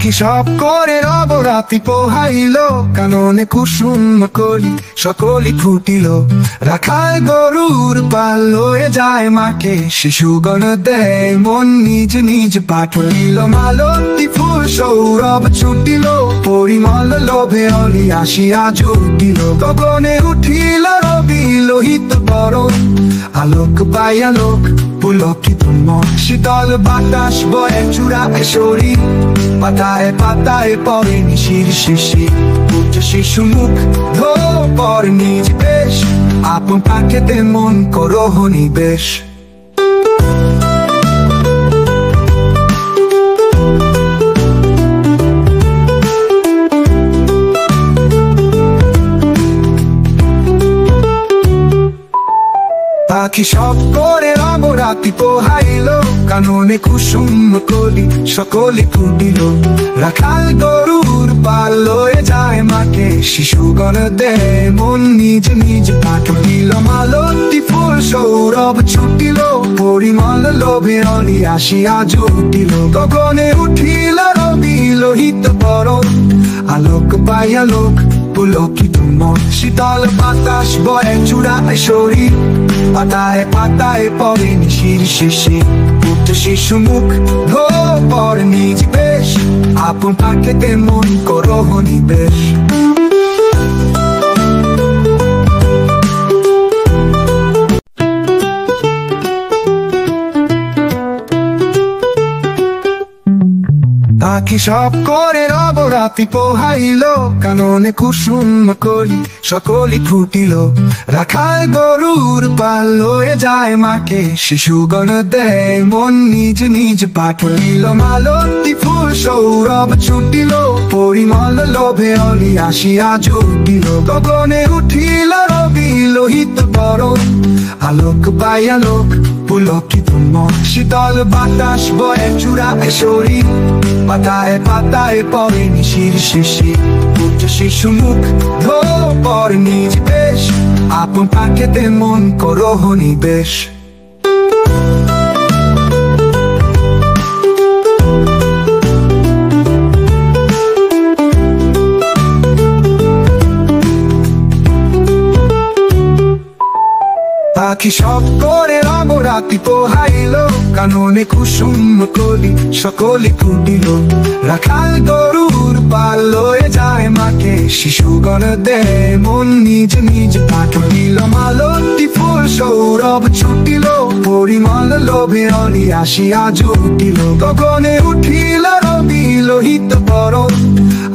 পাখি সব করে অবরাতি পোহাইল, কাননে কুসুম কলি সকলি ফুটিল। রাখাল গরুর পাল লয়ে যায় মাকে, শিশুগণ দেয় মন নিজ নিজ পাঠলিল। মালতী ফুল সৌরভ ছুটিল, পরিমল লোভে অলি আসিয়া জুটিল। গগনে উঠিল রবি লোহিত বরণ, আলোক পাই আলোক পুলকিত মন। শীতল বাতাস বয়ে চূড়ায় শরীর, পাতায় পাতায় পরে নিশির শিশির। উচ্চ শিশু মুখ ধো পর নিজ বেশ, আপন পাখেতে মন করো নিবেশ। পাখি সব করে অবরাতি পোহাইল, কাননে কুসুম কলি সকলি ফুটিল। রাখাল গরুর পাল লয়ে যায় মাকে, শিশুগণ দেয় মন নিজ নিজ পাঠলিল। মালতী ফুল সৌরভ ছুটিল, পরিমল লোভে অলি আসিয়া জুটিল। গগনে উঠিল রবি লোহিত বরণ, আলোক পাই আলোক পুলকিত মন। শীতল বাতাস বয়ে চূড়ায় শরীর, পাতায় পাতায় পরে নিশির শিশির। উচ্চ শিশু মুখ ধো পর নিজ বেশ, আপন পাখেতে মন করো নিবেশ। পাখি সব করে অবরাতি পোহাইল, কাননে কুসুম কলি সকলি ফুটিল। রাখাল গরুর পাল লয়ে যায় মাকে, শিশুগণ দেয় মন নিজ নিজ পাঠলিল। মালতী ফুল সৌরভ ছুটিল, পরিমল লোভে অলি আসিয়া জুটিল। গগনে উঠিল রবি লোহিত বরণ, আলোক পাই আলোক পুলকিত মন। শীতল বাতাস বয়ে চূড়ায় শরীর, পাতায় পাতায় পরে নিশির শিশির। উচ্চ শিশু মুখ ধো পর নিজ বেশ, আপন পাখেতে মন করো নিবেশ। পাখি সব করে অবরাতি পোহাইল, কাননে কুসুম কলি সকলি ফুটিল। রাখাল গরুর পাল লয়ে যায় মাকে, শিশুগণ দেয় মন নিজ নিজ পাঠলিল। মালতী ফুল সৌরভ ছুটিল, পরিমল লোভে অলি আসিয়া জুটিল। গগনে উঠিল রবি লোহিত বরণ,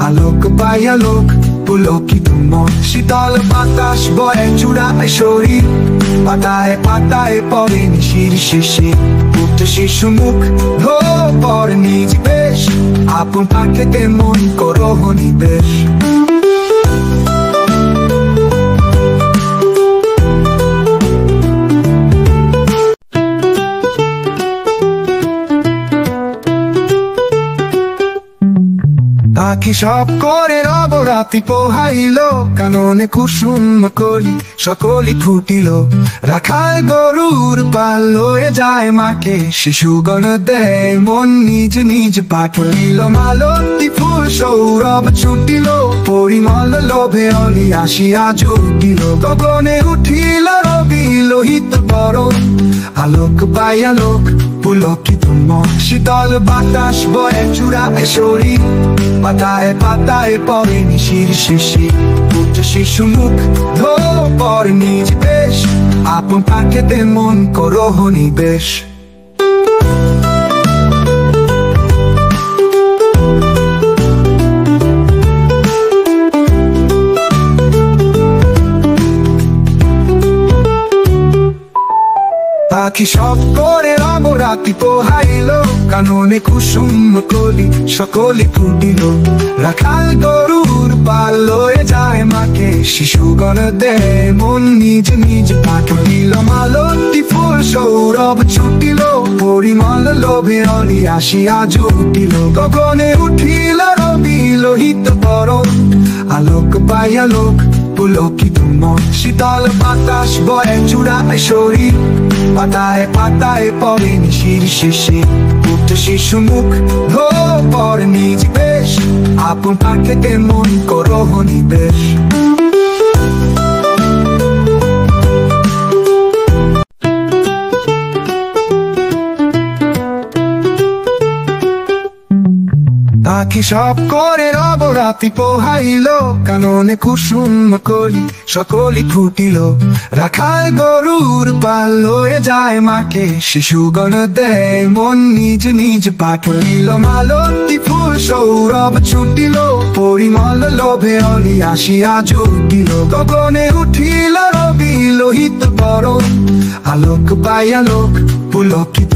আলোক পাই আলোক পুলকিত মন। শীতল বাতাস বয়ে চূড়ায় শরীর, পাতায় পাতায় পরে নিশির শিশির। উচ্চ শিশু মুখ ধো পর নিজ বেশ, আপন পাখেতে মন করো নিবেশ। পাখি সব করে অবরাতি পোহাইল, কাননে কুসুম কলি সকলি ফুটিল। রাখাল গরুর পাল লয়ে যায় মাকে, শিশুগণ দেয় মন নিজ নিজ পাঠলিল। মালতী ফুল সৌরভ ছুটিল, পরিমল লোভে অলি আসিয়া জুটিল। গগনে উঠিল রবি লোহিত বরণ, আলোক পাই আলোক পুলকিত মন। শীতল বাতাস বয়ে চূড়ায় শরীর, পাতায় পাতায় পরে নিশির শিশির। উচ্চ শিশু মুখ ধো পর নিজ বেশ, আপন পাখেতে মন করো নিবেশ। পাখি সব করে অবরাতি পোহাইল, কাননে কুসুম কলি সকলি ফুটিল। রাখাল গরুর পাল লয়ে যায় মাকে, শিশুগণ দেয় মন নিজ নিজ পাঠলিল। মালতী ফুল সৌরভ ছুটিল, পরিমল লোভে অলি আসিয়া জুটিল। গগনে উঠিল রবি লোহিত বরণ, আলোক পাই আলোক পুলকিত মন। শীতল বাতাস বয়ে চূড়ায় শরীর, পাতায় পাতায় পড়ে নিশির শেষে উঠে শিশু মুখ ধো পড়ে নিজ বেশ আপন পাখিতে মন করো নিবেশ পাখি সব করে রবরাতি পোহাইল কাননে কুসুম কলি সকলি ফুটিল রাখাল গরুর পাল লয়ে যায় মাকে শিশুগণ দেয় মন নিজ নিজ পাঠিল মালতী ফুল সৌরভ ছুটিল পরিমল লোভে অলি আসিয়া জুটিল গগনে উঠিল রবি লোহিত বরণ আলোক পাই আলোক পুলকিত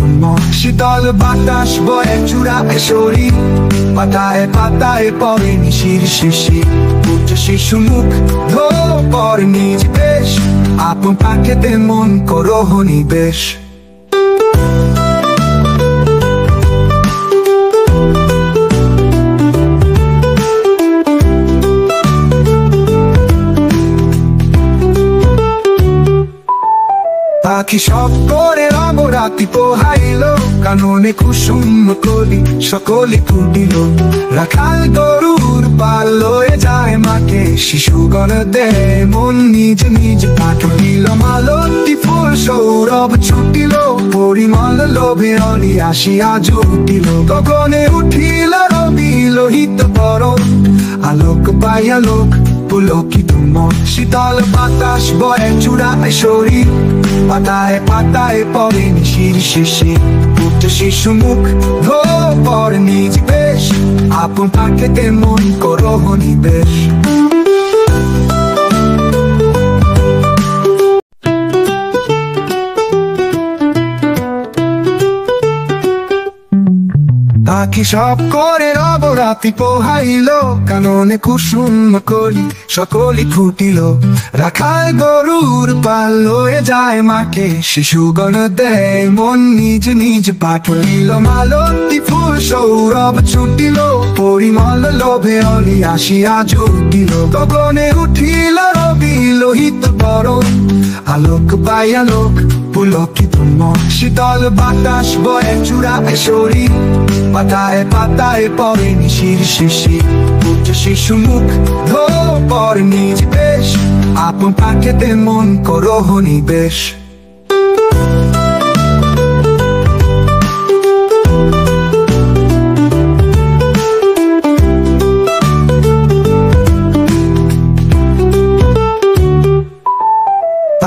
শীতল বাতাস বয়ে চূড়ায় শরীর পাতায় পাতায় পড়ে নিশির শেষে উঠে শিশু মুখ ধো পড়ে নিজ বেশ আপন পাখিতে মন করো নিবেশ পাখি সব করে রবরাতি পোহাইল কাননে কুসুম কলি সকলি ফুটিল রাখাল গরুর পাল লয়ে যায় মাকে শিশুগণ দেয় মন নিজ নিজ পাঠিল মালতী ফুল সৌরভ ছুটিল পরিমল লোভে অলি আসিয়া জুটিল গগনে উঠিল রবি লোহিত বরণ আলোক পাই আলোক পুলকিত শীতল বাতাস বয়ে চূড়ায় শরীর পাতায় পাতায় পড়ে নিশির শেষে উঠে শিশু মুখ ধো পড়ে নিজ বেশ আপন পাখিতে মন করো নিবেশ পাখি সব করে রবরাতি পোহাইল কাননে কুসুম কলি সকলি ফুটিল রাখাল গরুর পাল লয়ে যায় মাকে শিশুগণ দেয় মন নিজ নিজ পাঠিল মালতী ফুল সৌরভ ছুটিল পরিমল লোভে অলি আসিয়া জুটিল গগনে উঠিল রবি লোহিত বরণ আলোক পাই আলোক পুলকিত শীতল বাতাস বয়ে চূড়ায় শরীর পাতায় পাতায় পড়ে নিশির শেষে উঠে শিশু মুখ ধো পড়ে নিজ বেশ আপন পাখিতে মন করো নিবেশ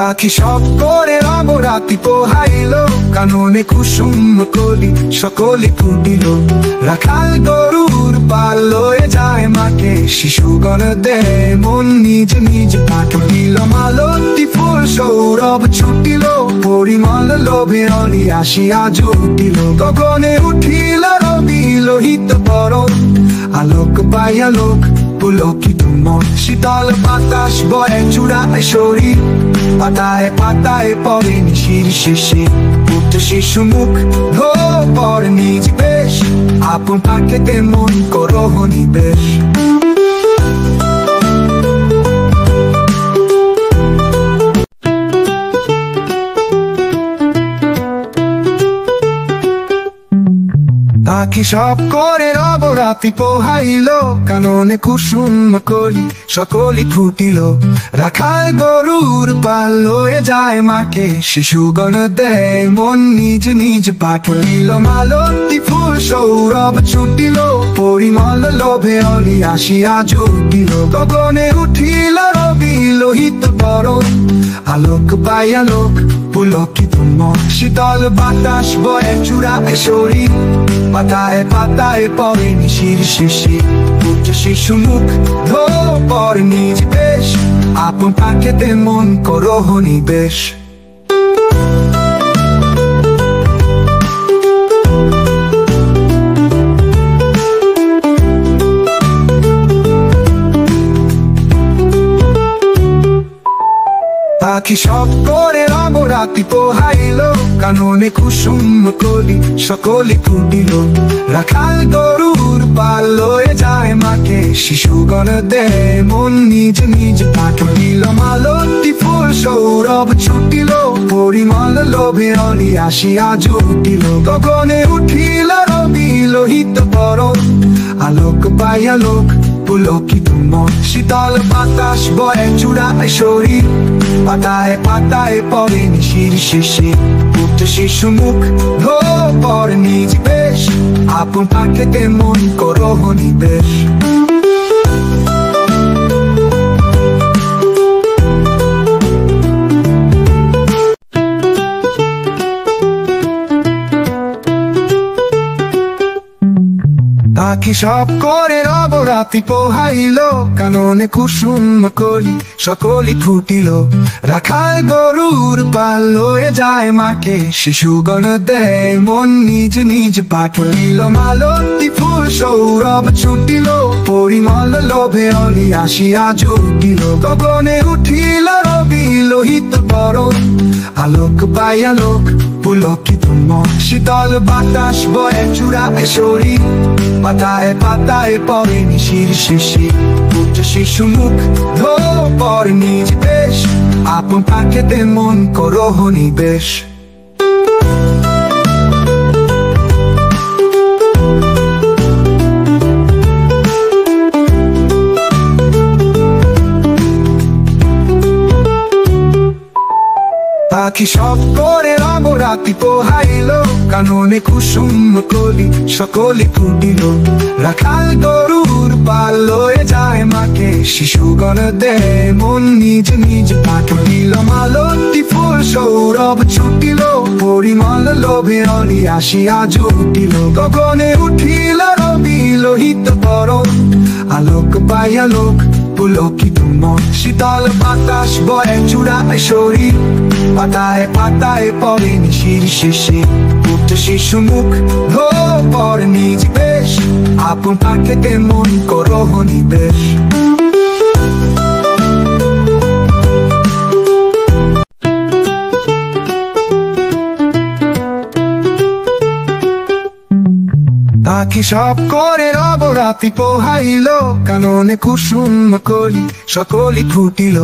পাখি সব করে রবরাতি পোহাইল কাননে কুসুম কলি সকলি ফুটিল রাখাল গরুর পাল লয়ে যায় মাকে শিশুগণ দেয় মন নিজ নিজ পাঠিল মালতী ফুল সৌরভ ছুটিল পরিমল লোভে অলি আসিয়া জুটিল গগনে উঠিল রবি লোহিত বরণ আলোক পাই আলোক পুলকিত শীতল বাতাস বয়ে চূড়ায় শরীর পাতায় পাতায় পড়ে নিশির শেষে উঠে শিশু মুখ ধো পড়ে নিজ বেশ আপন পাখিতে মন করো নিবেশ পাখি সব করে রবরাতি পোহাইল কাননে কুসুম কলি সকলি ফুটিল রাখাল গরুর পাল লয়ে যায় মাকে শিশুগণ দেয় মন নিজ নিজ পাঠিল মালতী ফুল সৌরভ ছুটিল পরিমল লোভে অলি আসিয়া জুটিল গগনে উঠিল রবি লোহিত বরণ আলোক পাই আলোক পুলকিত শীতল বাতাস বয়ে চূড়ায় শরীর পাতায় পাতায় পড়ে নিশির শেষে উঠে শিশু মুখ ধো পড়ে নিজ বেশ আপন পাখিতে মন করো নিবেশ পাখি সব করে রবরাতি পোহাইল কাননে কুসুম কলি সকলি ফুটিল রাখাল গরু গরুর পাল লয়ে যায় মাকে, শিশুগণ দেয় মন নিজ নিজ পাঠলিল। মালতী ফুল সৌরভ ছুটিল, পরিমল লোভে অলি আসিয়া জুটিল। গগনে উঠিল রবি লোহিত পরশ, আলোক পাই আলোক পুলকিত মন। শীতল বাতাস বয়ে চূড়ায় শরীর, পাতায় পাতায় পড়ে নিশির শিশির। পুত্র শিশু মুখ ধো পর নিজ বেশ, আপন পাখিতে মন করো নিবেশ। পাখি সব করে অবরাতি পোহাইল, কাননে কুসুম কলি সকলি ফুটিল। রাখাল গরুর পাল লয়ে যায় মাকে, শিশুগণ দেয় মন নিজ নিজ পাঠলিল। মালতী ফুল সৌরভ ছুটিল, পরিমল লোভে অলি আসিয়া জুটিল। গগনে উঠিল রবি লোহিত পরশ, আলোক পাই আলোক পুলকিত মন। শীতল বাতাস বয়ে চূড়ায় শরীর, পাতায় পাতায় পড়ে নিশির শিশির। পুত্র শিশু মুখ ধো পর নিজ বেশ, আপন পাখিতে মন করো নিবেশ। পাখি সব করে অবরাতি পোহাইল, কাননে কুসুম কলি সকলি ফুটিল। রাখাল গরুর পাল লয়ে যায় মাকে, শিশুগণ দেয় মন নিজ নিজ পাঠলিল। মালতী ফুল সৌরভ ছুটিল, পরিমল লোভে অলি আসিয়া জুটিল। গগনে উঠিল রবি লোহিত পরশ, আলোক পাই আলোক পুলকিত মন। শীতল বাতাস বয়ে চূড়ায় শরীর, পাতায় পাতায় পড়ে নিশির শিশির। পুত্র শিশু মুখ ধো পর নিজ বেশ, আপন পাখিতে মন করো নিবেশ। পাখি সব করে অবরাতি পোহাইল, কাননে কুসুম কলি সকলি ফুটিল।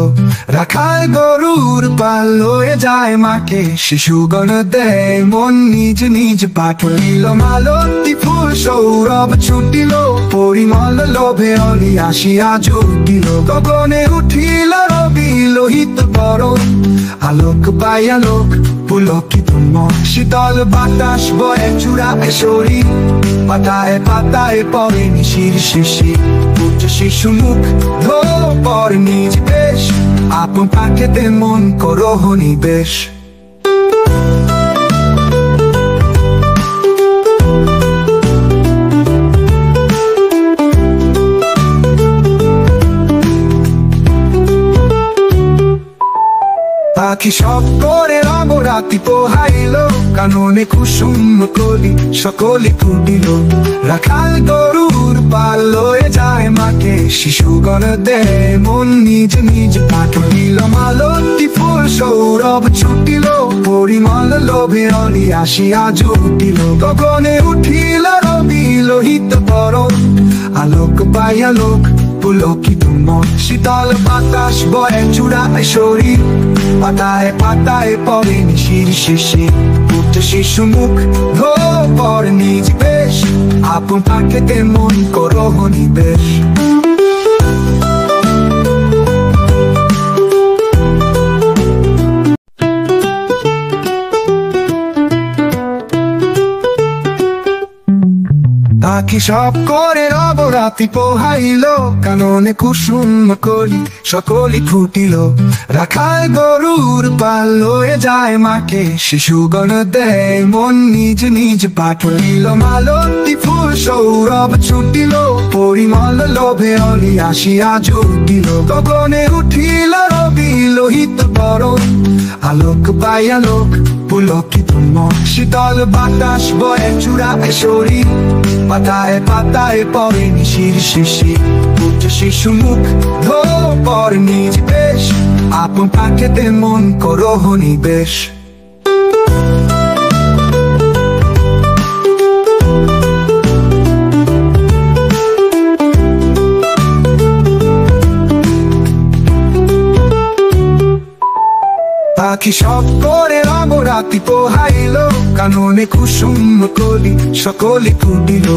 রাখাল গরুর পাল লয়ে যায় মাকে, শিশুগণ দেয় মন নিজ নিজ পাঠলিল। মালতী ফুল সৌরভ ছুটিল, পরিমল লোভে অলি আসিয়া জুটিল। গগনে উঠিল রবি লোহিত পরশ, আলোক পাই আলোক পুলকিত মন। শীতল বাতাস বয়ে চূড়ায় শরীর, পাতায় পাতায় পড়ে নিশির শিশির। পুত্র শিশু মুখ ধো পর নিজ বেশ, আপন পাখিতে মন করো নিবেশ। পাখি সব করে অবরাতি পোহাইল, কাননে কুসুম কলি সকলি ফুটিল। রাখাল গরুর পাল লয়ে যায় মাকে, শিশুগণ দেয় মন নিজ নিজ পাঠলিল। মালতী ফুল সৌরভ ছুটিল, পরিমল লোভে অলি আসিয়া জুটিল। গগনে উঠিল রবি লোহিত পরশ, আলোক পাই আলোক পুলকিত মন। শীতল বাতাস বয়ে চূড়ায় শরীর, পাতায় পাতায় পড়ে নিশির শিশির। পুত্র শিশু মুখ ধো পর নিজ বেশ, আপন পাখিতে মন করো নিবেশ। পাখি সব করে অবরাতি পোহাইল, কাননে কুসুম কলি সকলি ফুটিল। রাখাল গরুর পাল লয়ে যায় মাকে, শিশুগণ দেয় মন নিজ নিজ পাঠলিল। মালতী ফুল সৌরভ ছুটিল, পরিমল লোভে অলি আসিয়া জুটিল। গগনে উঠিল রবি লোহিত পরশ, আলোক পাই আলোক পুলকিত মন। শীতল বাতাস বয়ে চূড়ায় শরীর, পাতায় পাতায় পড়ে নিশির শিশির। পুত্র শিশু মুখ ধো পর নিজ বেশ, আপন পাখিতে মন করো নিবেশ। পাখি সব করে রাতি পোহাইল, কাননে কুসুম কলি সকলে ফুটিল।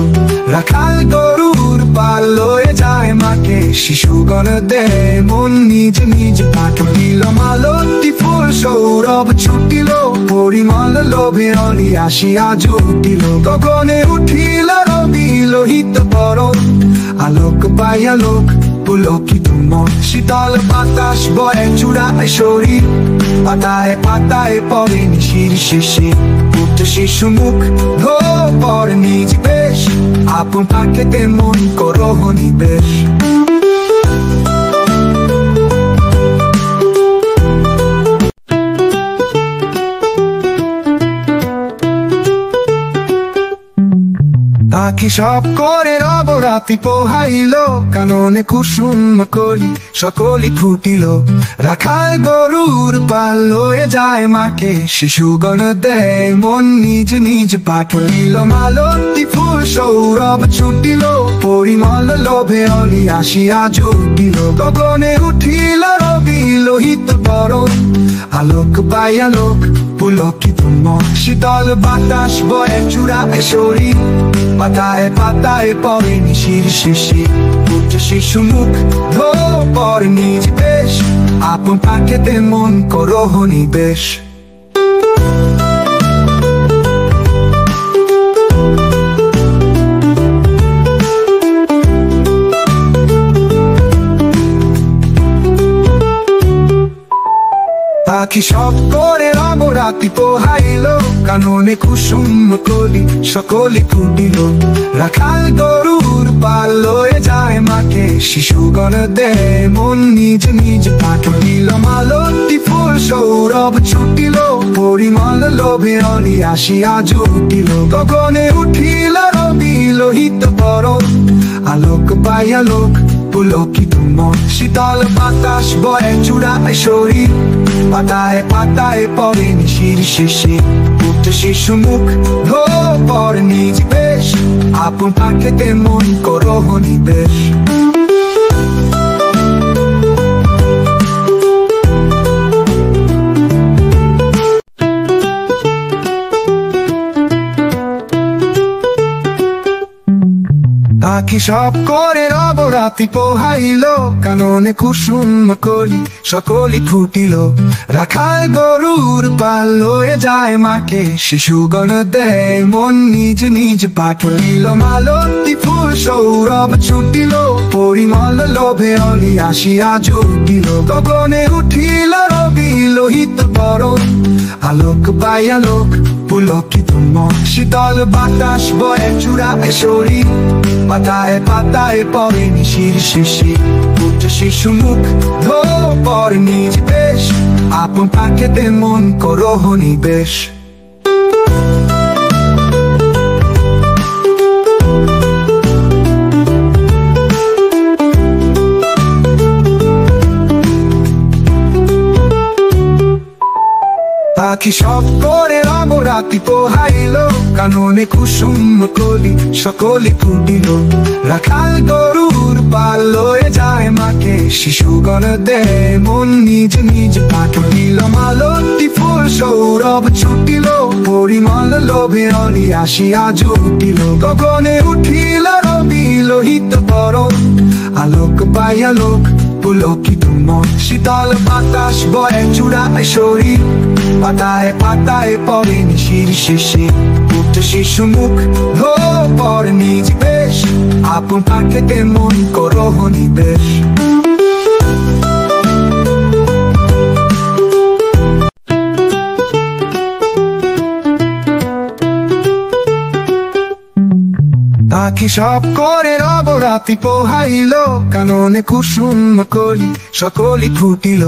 রাখাল গরুর পাল লয়ে যায় মাঠে, শিশুগণ দেয় মন নিজ নিজ পাঠ দিল। মালতী ফুল সৌরভ ছুটিল, পরিমল লোভে অলি আসিয়া জুটিল। গগনে উঠিল রবি লোহিত বরণ, আলোক পাই আলোক পুলকিত মন। শীতল বাতাস বয়ে চূড়ায় শরীর, পাতায় পাতায় পরে নিশির শেষে। পুত্র শিশু মুখ ধো পর নিজ বেশ, আপন পাখিতে মন করো নিবেশ। পাখি সব করে রাতি পোহাইল, কাননে কুসুম কলি সকলে ফুটিল। রাখাল গরুর পাল লয়ে যায় মাঠে, শিশুগণ দেয় মন নিজ নিজ পাঠ দিল। মালতী ফুল সৌরভ ছুটিল, পরিমল লোভে অলি আসিয়া জুটিল। গগনে উঠিল রবি লোহিত বরণ, আলোক পাই আলোক পুলকিত মন। শীতল বাতাস বয়ে চূড়ায় শরীর, পাতায় পাতায় পরে নিশির শেষে। পুত্র শিশু মুখ ধো পর নিজ বেশ, আপন পাখিতে মন করো নিবেশ। পাখি সব করে রাতি পোহাইল, কাননে কুসুম কলি সকলে ফুটিল। রাখাল গরুর পাল লয়ে যায় মাঠে, শিশুগণ দেয় মন নিজ নিজ পাঠ দিল। মালতী ফুল সৌরভ ছুটিল, পরিমল লোভে অলি আসিয়া জুটিল। গগনে উঠিল রবি লোহিত বরণ, আলোক পাই আলোক পুলকিত মন। শীতল বাতাস বয়ে চূড়ায় শরীর, পাতায় পাতায় পরে নিশির শেষে। পুত্র শিশু মুখ ধো পর নিজ বেশ, আপন পাখিতে মন করো নিবেশ। পাখি সব করে রাতি পোহাইল, কাননে কুসুম কলি সকলে ফুটিল। রাখাল গরুর পাল লয়ে যায় মাঠে, শিশুগণ দেয় মন নিজ নিজ পাঠ দিল। মালতী ফুল সৌরভ ছুটিল, পরিমল লোভে অলি আসিয়া জুটিল। গগনে উঠিল রবি লোহিত বরণ, আলোক পাই আলোক পুলকিত মন। শীতল বাতাস বয়ে চূড়ায় শরীর, পাতায় পাতায় পরে নিশির শেষে। পুত্র শিশু মুখ ধো পর নিজ বেশ, আপন পাখিতে মন করো নিবেশ। পাখি সব করে রাতি পোহাইল, কাননে কুসুম কলি সকলে ফুটিল। রাখাল গরুর পাল লয়ে যায় মাঠে, শিশুগণ দেয় মন নিজ নিজ পাঠ দিল। মালতী ফুল সৌরভ ছুটিল, পরিমল লোভে অলি আসিয়া জুটিল। গগনে উঠিল রবি লোহিত বরণ, আলোক পাই আলোক পুলকিত মন। শীতল বাতাস বয়ে চূড়ায় শরীর, পাতায় পাতায় পরে নিশির শেষে। পুত্র শিশু মুখ ধো পর নিজ বেশ, আপন পাখিতে মন করো নিবেশ। পাখি সব করে রাতি পোহাইল, কাননে কুসুম কলি সকলে ফুটিল।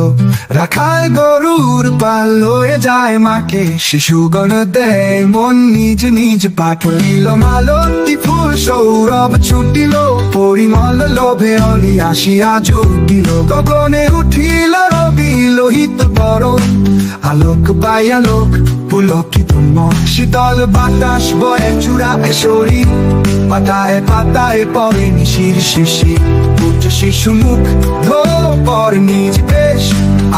রাখাল গরুর পাল লয়ে যায় মাঠে, শিশুগণ দেয় মন নিজ নিজ পাঠ দিল। মালতী ফুল সৌরভ ছুটিল, পরিমল লোভে অলি আসিয়া জুটিল। গগনে উঠিল রবি লোহিত বরণ, আলোক পাই আলোক পুলকিত ধুমক শীতল বাতাস বয়ে চূড়ায় শরীর পাতায় পাতায় পরে নিশির শিশির উচ্চ শিশু মুখ ধো পর নিজ বেশ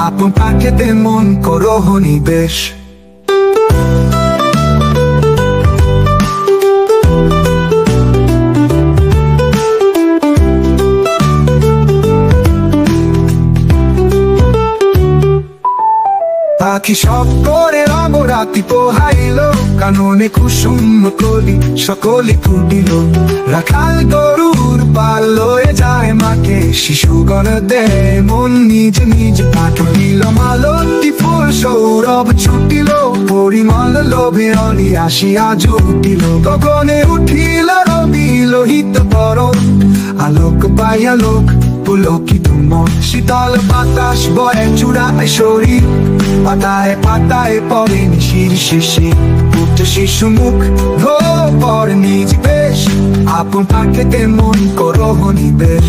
আপন পাখেতে মন করো নিবেশ পাখি সব করে অবরাতি পোহাইল কাননে কুসুম কলি সকলে ফুটিল রাখাল গরুর পাল লয়ে যায় মাকে শিশুগণ দে মন নিজ নিজ পাঠিল মালতী ফুল সৌরভ ছুটিল পরিমল লোভে অলি আসিয়া জুটিল গগনে উঠিল রবি লোহিত পরম আলোক পাই আলোক পুলকিত মন শীতল বাতাস বয়ে চূড়ায় শরীর পাতায় পাতায় পরে নিশির শিশির উচ্চ শিশু মুখ ধো পর নিজ বেশ আপন পাখেতে মন করো নিবেশ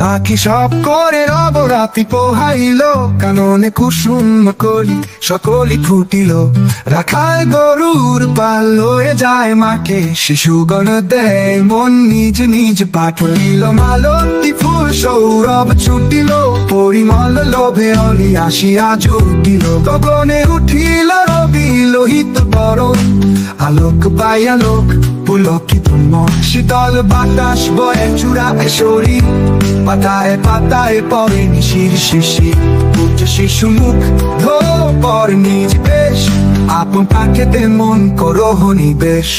পাখি সব করে অবরাতি পোহাইল কাননে কুসুম কলি সকলি ফুটিল রাখাল গরুর পাল লয়ে যায় মাকে শিশুগণ দেয় মন নিজ নিজ পাঠিল মালতী ফুল সৌরভ ছুটিল পরিমল লোভে অলি আসিয়া জুটিল গগনে উঠিল রবি লোহিত পরম আলোক পাই আলোক পুলকিত মন শীতল বাতাস বয়ে চূড়ায় শরীর পাতায় পাতায় পরে নিশির শিশির উচ্চ শিশু মুখ ধো পর নিজ বেশ আপন পাখেতে মন করো নিবেশ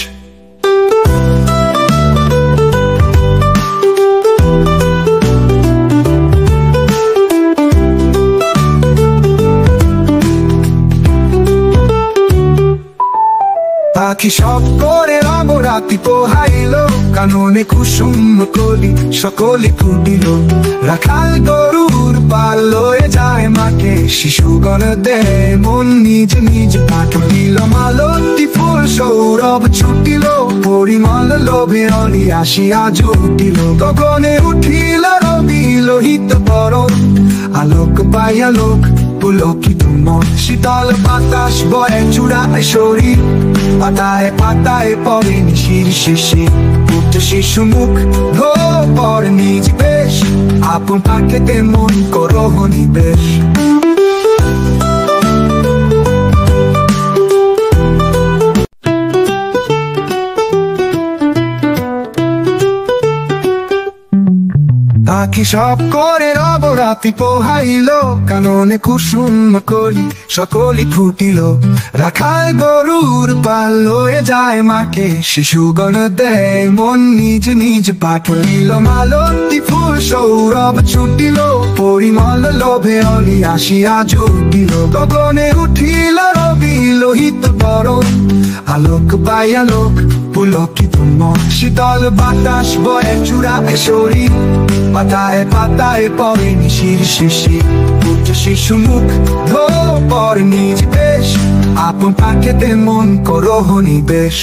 পাখি সব করে অবরাতি পোহাইল কাননে কুসুম কলি সকলে ফুটিল রাখাল গরুর পাল লয়ে যায় মাকে শিশুগণ দে মন নিজ নিজ পাঠিল মালতী ফুল সৌরভ ছুটিল পরিমল লোভে অলি আসিয়া জুটিল গগনে উঠিল রবি লোহিত পরম আলোক পাই আলোক পুলকিত মন শীতল বাতাস বয়ে চূড়ায় শরীর পাতায় পাতায় পরে নিশির শিশির উচ্চ শিশু মুখ ধো পর নিজ বেশ আপন পাখেতে মন করো নিবেশ পাখি সব করে অবরাতি পোহাইল কাননে কুসুম কলি সকলি ফুটিল রাখাল গরুর পাল লয়ে যায় মাকে শিশুগণ দেয় মন নিজ নিজ পাঠিল মালতী ফুল সৌরভ ছুটিল পরিমল লোভে অলি আসিয়া জুটিল গগনে উঠিল রবি লোহিত পরম আলোক পাই আলোক পুলকিত মন শীতল বাতাস বয়ে চূড়ায় শরীর পাতায় পাতায় পরে নিশির শিশির উচ্চ শিশু মুখ ধো পর নিজ বেশ আপন পাখেতে মন করো নিবেশ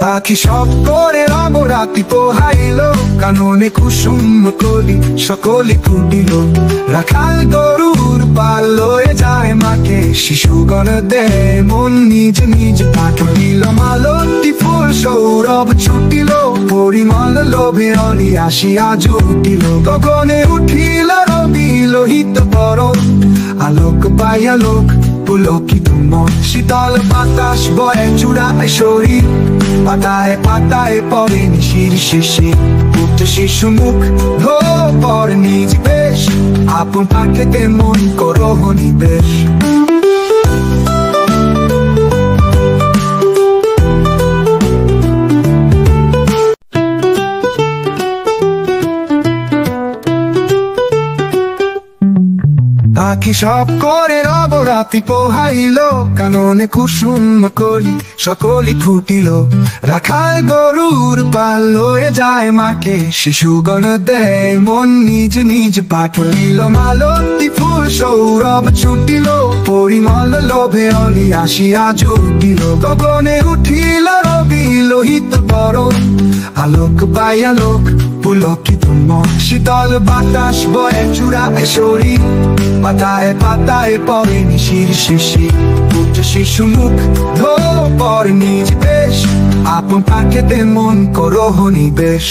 পাখি সব করে অবরাতি পোহাইল কাননে কুসুম কলি সকলে ফুটিল রাখাল গরুর পাল লয়ে যায় মাকে শিশুগণ দে মন নিজ নিজ পাঠিল মালতী ফুল সৌরভ ছুটিল পরিমল লোভে অলি আসিয়া জুটিল গগনে উঠিল রবি লোহিত পরম আলোক পাই আলোক পুলকিত মন শীতল বাতাস বয়ে চূড়ায় শরীর পাতায় পাতায় পরে নিশির শিশির উচ্চ শিশু মুখ ধো পর নিজ বেশ আপন পাখেতে মন করো নিবেশ পাখি সব করে নবরাত্রি পোহাইল, কাননে কুসুম কলি সকলি ফুটিল। রাখাল গরুর পাল লয়ে যায় মাকে, শিশুগণ দেয় মন নিজ নিজ পাঠ দিল। মালতী ফুল সৌরভ ছুটিল, পরিমল লোভে অলি আসিয়া জুটিল। গগনে উঠিল রবি লোহিত বরণ, আলোক পাই আলোক পুলকিত মন। শীতল বাতাস বয়ে চূড়ায় শরীর, পাতায় পাতায় পরে নিশির শিশির। উচ্চ শিশু মুখ ধো পর নিজ বেশ, আপন পাখেতে মন করহ নিবেশ।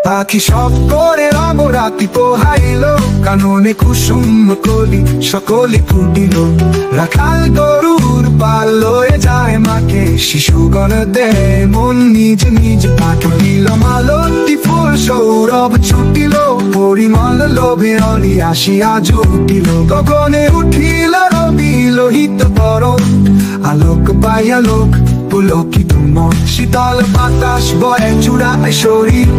পাখি সব করে নবরাত্রি পোহাইল, কাননে কুসুম কলি সকলি ফুটিল। রাখাল গরুর পাল লয়ে যায় মাকে, শিশুগণ দেয় মন নিজ নিজ পাঠ দিল। মালতী ফুল সৌরভ ছুটিল, পরিমল লোভে অলি আসিয়া জুটিল। গগনে উঠিল রবি লোহিত বরণ, আলোক পাই আলোক পুলকিত মন। শীতল বাতাস বয়ে চূড়ায় শরীর,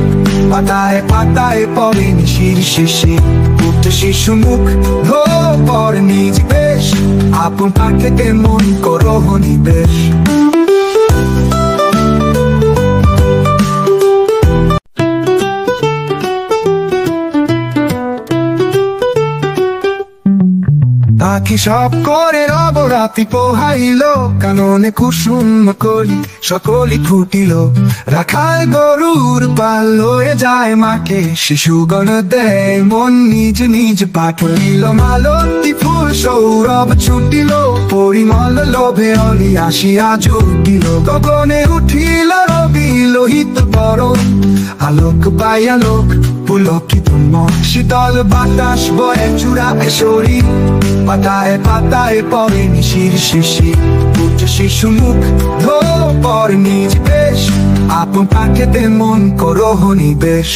পাতায় পাতায় পরে নিশির শিশির। উচ্চ শিশু মুখ ধো পর নিজ বেশ, আপন পাখেতে মন করহ নিবেশ। পাখি সব করে নবরাত্রি পোহাইল, কাননে কুসুম কলি সকলি ফুটিল। রাখাল গরুর পাল লয়ে যায় মাকে, শিশুগণ দেয় মন নিজ নিজ পাঠ দিল। মালতী ফুল সৌরভ ছুটিল, পরিমল লোভে অলি আসিয়া জুটিল। গগনে উঠিল রবি লোহিত বরণ, আলোক পাই আলোক পুলকিত মন। শীতল বাতাস বয়ে চূড়ায় শরীর, পাতায় পাতায় পরে নিশির শিশির। উচ্চ শিশু মুখ ধো পর নিজ বেশ, আপন পাখেতে মন করহ নিবেশ।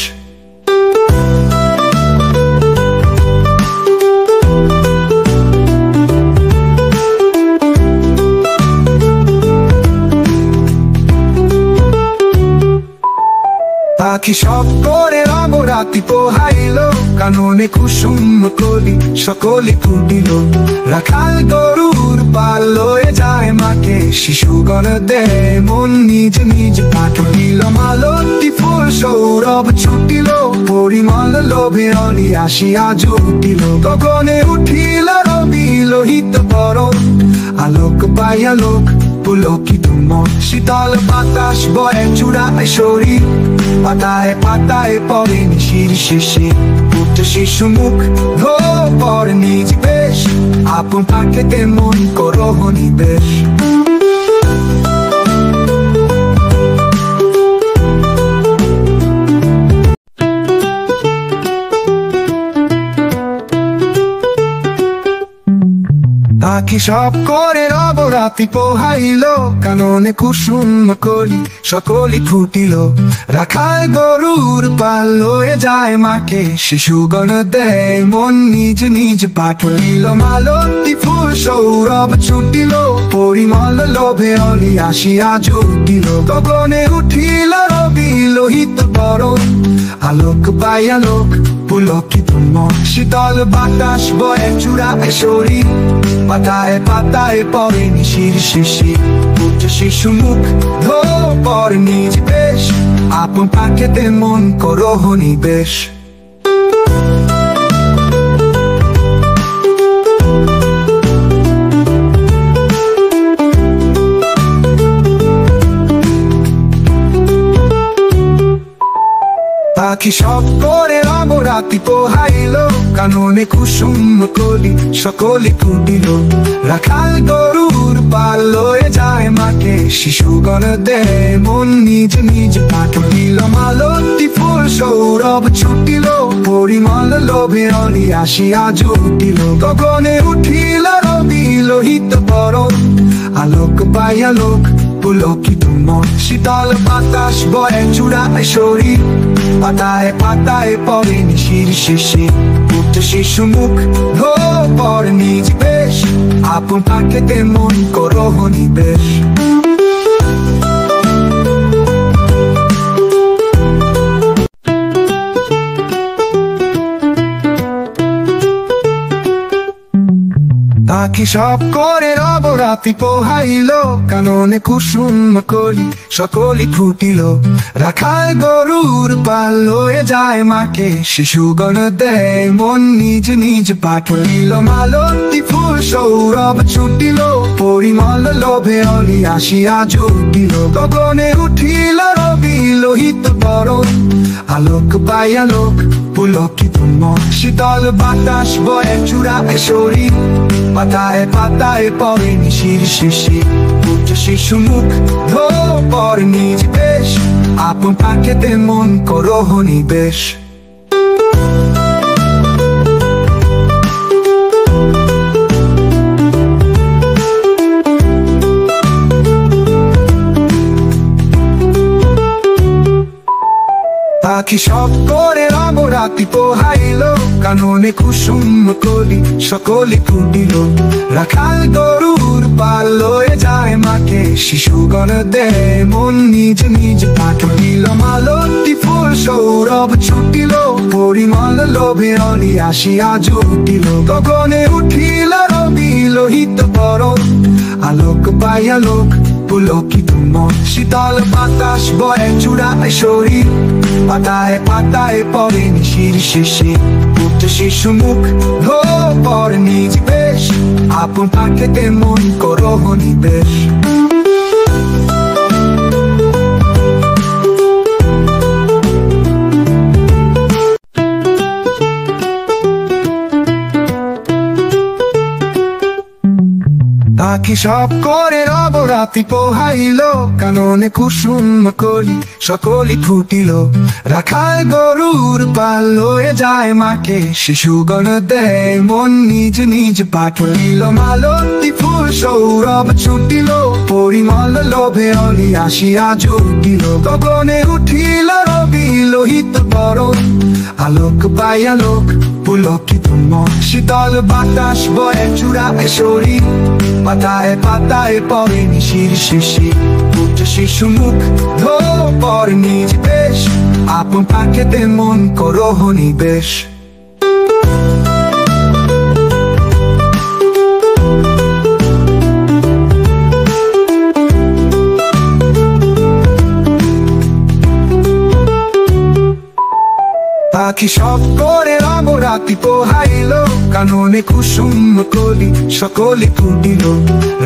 পাখি সব করে নবরাত্রি পোহাইল, কাননে কুসুম কলি সকলি ফুটিল। রাখাল গরুর পাল লয়ে যায় মাকে, শিশুগণ দেয় মন নিজ নিজ পাঠ দিল। মালতী ফুল সৌরভ ছুটিল, পরিমল লোভে অলি আসিয়া জুটিল। গগনে উঠিল রবি লোহিত বরণ, আলোক পাই আলোক পুলকিত মন। শীতল বাতাস বয়ে চূড়ায় শরীর, পাতায় পাতায় পরে নিশির শিশির। উচ্চ শিশু মুখ ধো পর নিজ বেশ, আপন পাখেতে মন করহ নিবেশ। পাখি সব করে নবরাত্রি পোহাইল, কাননে কুসুম কলি সকলি ফুটিল। রাখাল গরুর পাল লয়ে যায় মাকে, শিশুগণ দেয় মন নিজ নিজ পাঠ দিল। মালতী ফুল সৌরভ ছুটিল, পরিমল লোভে অলি আসিয়া জুটিল। গগনে উঠিল রবি লোহিত বরণ, আলোক পাই আলোক পুলকিত মন। শীতল বাতাস বয়ে চূড়ায় শরীর, পাতায় পাতায় পরে নিশির শিশির। উচ্চ শিশু মুখ ধো পর নিজ বেশ, আপন পাখেতে মন করহ নিবেশ। পাখি সব করে নবরাত্রি পোহাইল, কাননে কুসুম কলি সকলি ফুটিল। রাখাল গরুর পাল লয়ে যায় মাকে, শিশুগণ দেয় মন নিজ নিজ পাঠ দিল। মালতী ফুল সৌরভ ছুটিল, পরিমল লোভে অলি আসিয়া জুটিল। গগনে উঠিল রবি লোহিত বরণ, আলোক পাই আলোক পুলকিত মন। শীতল বাতাস বয়ে চূড়ায় শরীর, পাতায় পাতায় পরে নিশির শিশির। শিশু মুখ পর নিজ বেশ, আপন পাখিতে মন করো নিবেশ। পাখি সব করে রবরাতি পোহাইল, কাননে কুসুম কলি সকলি ফুটিল। রাখাল গরুর পাল লয়ে যায় মাকে, শিশুগণ দেয় মন নিজ নিজ পাঠিল। মালতী ফুল সৌরভ ছুটিল, পরিমল লোভে অলি আসিয়া জুটিল। গগনে উঠিল রবি লোহিত বরণ, আলোক পাই আলোক পুলকিত মন। শীতল বাতাস বয়ে চূড়ায় শরীর, পাতায় পাতায় পরে নিশির শিশির। উচ্চ শিশু মুখ পর নিজ বেশ, আপন পাখিতে মন করো নিবেশ। পাখি সব করে রবরাতি পোহাইল, কাননে কুসুম কলি সকলি ফুটিল। রাখাল গরুর পাল লয়ে যায় মাকে, শিশুগণ দেয় মন নিজ নিজ পাঠিল। মালতী ফুল সৌরভ ছুটিল, পরিমল লোভে অলি আসিয়া জুটিল। গগনে উঠিল রবি লোহিত বরণ, আলোক পাই আলোক পুলকিত মন। শীতল বাতাস বয়ে চূড়ায় শরীর, পাতায় পাতায় পরে নিশির শিশির। উচ্চ শিশু মুখ পর নিজ বেশ, আপন পাখিতে মন করো নিবেশ। পাখি সব করে রবরাতি পোহাইল, কাননে কুসুম কলি সকলি ফুটিল। রাখাল গরুর পাল লয়ে যায় মাকে, শিশুগণ দেয় মন নিজ নিজ পাঠিল। মালতী ফুল সৌরভ ছুটিল, পরিমল লোভে অলি আসিয়া জুটিল। গগনে উঠিল রবি লোহিত বরণ, আলোক পাই আলোক পুলকিত মন। শীতল বাতাস বয়ে চূড়ায় শরীর, পাতায় পাতায় পরে নিশির শিশির। উচ্চ শিশু মুখ পর নিজ বেশ, আপন পাখিতে মন করো নিবেশ। পাখি সব করে রবরাতি পোহাইল, কাননে কুসুম কলি সকলি ফুটিল।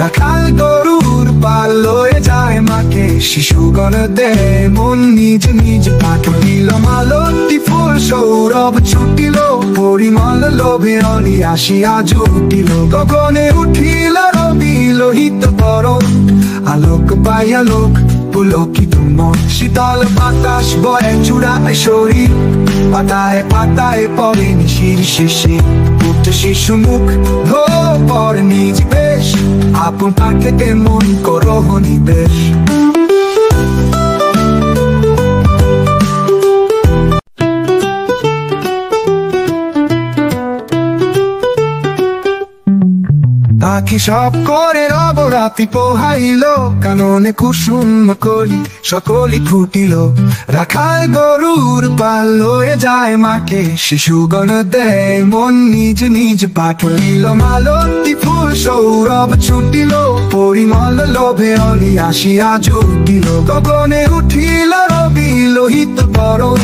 রাখাল গরুর পাল লয়ে যায় মাকে, শিশুগণ দেয় মন নিজ নিজ পাঠিল। মালতী ফুল সৌরভ ছুটিল, পরিমল লোভে অলি আসিয়া জুটিল। গগনে উঠিল রবি লোহিত বরণ, আলোক পাই আলোক পুলকিত মন। শীতল বাতাস বয়ে চূড়ায় শরীর, পাতায় পাতায় পরে নিশির শিশির। উচ্চ শিশু মুখ পর নিজ বেশ, আপন পাখিতে মন করো নিবেশ। পাখি সব করে রবরাতি পোহাইল, কাননে কুসুম কলি সকলি ফুটিল। রাখাল গরুর পাল লয়ে যায় মাকে, শিশুগণ দেয় মন নিজ নিজ পাঠিল। মালতী ফুল সৌরভ ছুটিল, পরিমল লোভে অলি আসিয়া জুটিল। গগনে উঠিল রবি লোহিত বরণ,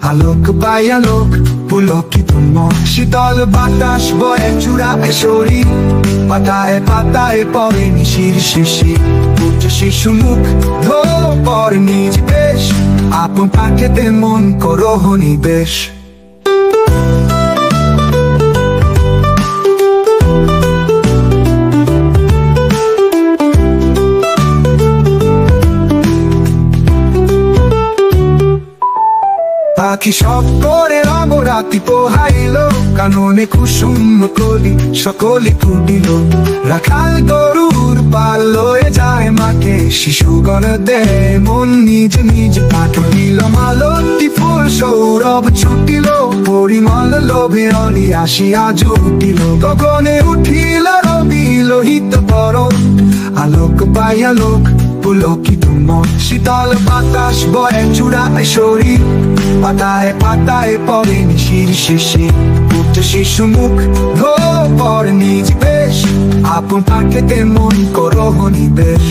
আলোক পাই আলোক পুলকিত মন। শীতল বাতাস বয়ে চূড়ায় শরীর, পাতায় পাতায় পরে নিশির শিশির। উচ্চ শিশু মুখ পর নিজ বেশ, আপন পাখিতে মন করো নিবেশ। পাখি সব করে রবরাতি পোহাইল, কাননে কুসুম কলি সকলি ফুটিল। রাখাল গরুর গরুর পাল লয়ে যায় মাঠে, শিশুগণ দেয় মন নিজ নিজ পাঠ। নীল মালতী ফুল সৌরভ ছুটিল, পরিমল লোভে অলি আসিয়া জুটিল। গগনে উঠিল রবি লোহিত বরণ, আলোক পাই আলোক পুলকিত মন। শীতল বাতাস বয়ে চূড়ায় শরীর, পাতায় পাতায় পড়ে নিশির শেষে। পুত্র শিশু মুখ ধো পর নিজ বেশ, আপন পাখিতে মন করো নিবেশ।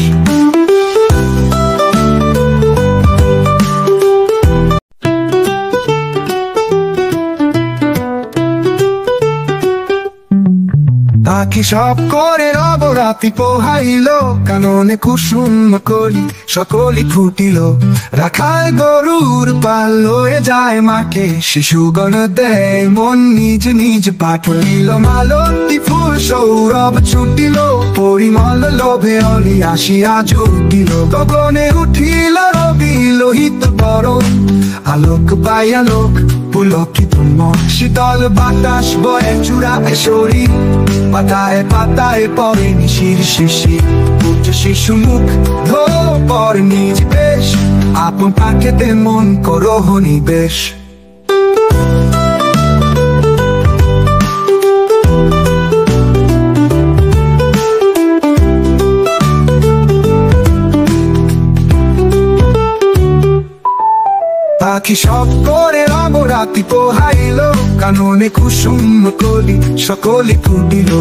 পাখি সব করে রবরাতি পোহাইল, কাননে কুসুম কলি সকলি ফুটিল। রাখাল গরুর পাল লয়ে যায় মাঠে, শিশুগণ দেয় মন নিজ নিজ পাঠ। নীল মালতী ফুল সৌরভ ছুটিল, পরিমল লোভে অলি আসিয়া জুটিল। গগনে উঠিল রবি লোহিত বরণ, আলোক পাই আলোক পুলকিত মন। শীতল বাতাস বয়ে চূড়ায় শরীর, পাতায় পাতায় পড়ে নিশির শেষে। পুত্র শিশু মুখ ধো পর নিজ বেশ, আপন পাখিতে মন করো নিবেশ। পাখি সব করে রবরাতি পোহাইল, কাননে কুসুম কলি সকলি ফুটিল।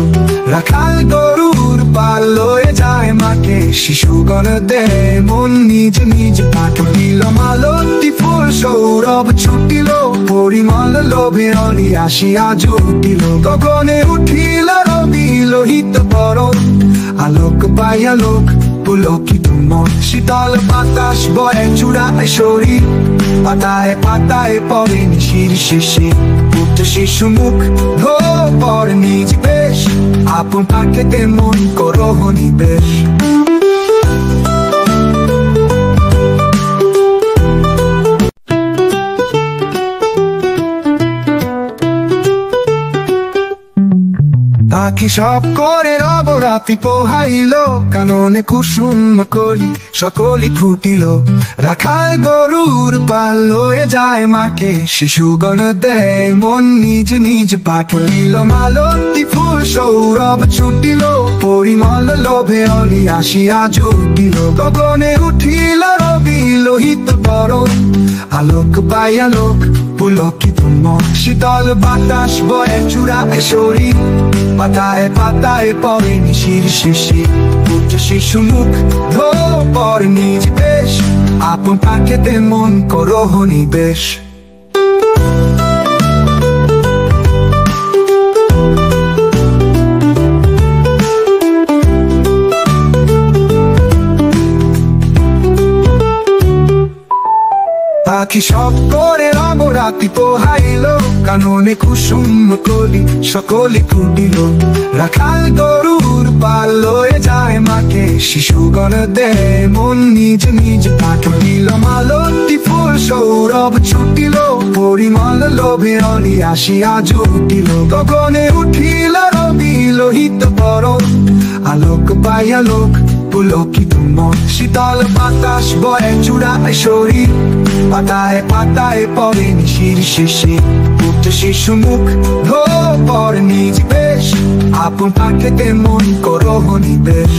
রাখাল গরুর পাল লয়ে যায় মাঠে, শিশুগণ দেয় মন নিজ নিজ পাঠ। নীল মালতী ফুল সৌরভ ছুটিল, পরিমল লোভে অলি আসিয়া জুটিল। গগনে উঠিল রবি লোহিত বরণ, আলোক পাই আলোক পুলকিত মন। শীতল বাতাস বয়ে চূড়ায় শরীর, পাতায় পাতায় পড়ে নিশির শেষে। পুত্র শিশু মুখ ধো পর নিজ বেশ, আপন পাখিতে মন করো নিবেশ। পাখি সব করে রবরাতি পোহাইল, কাননে কুসুম কলি সকলি ফুটিল। রাখাল গরুর পাল লয়ে যায় মাঠে, শিশুগণ দেয় মন নিজ নিজ পাঠ। নীল মালতী ফুল সৌরভ ছুটিল, পরিমল লোভে অলি আসিয়া জুটিল। গগনে উঠিল রবি লোহিত বরণ, আলোক পাই আলোক পুলকিত মন। শীতল বাতাস বয়ে চূড়ায় শরীর, পাতায় পাতায় পড়ে নিশির শেষে। পুত্র শিশু মুখ ধো পর নিজ বেশ, আপন পাখিতে মন করো নিবেশ। পাখি সব করে রবরাতি পোহাইল, কাননে কুসুম কলি সকলি ফুটিল। রাখাল গরুর পাল লয়ে যায় মাঠে, শিশুগণ দেয় মন নিজ নিজ পাঠ। নীল মালতী ফুল সৌরভ ছুটিল, পরিমল লোভে অলি আসিয়া জুটিল। গগনে উঠিল রবি লোহিত বরণ, আলোক পাই আলোক পুলকিত মন। শীতল বাতাস বয়ে চূড়ায় শরীর, পাতায় পাতায় পড়ে নিশির শেষে। পুত্র শিশু মুখ ধো পর নিজ বেশ, আপন পাখিতে মন করো নিবেশ।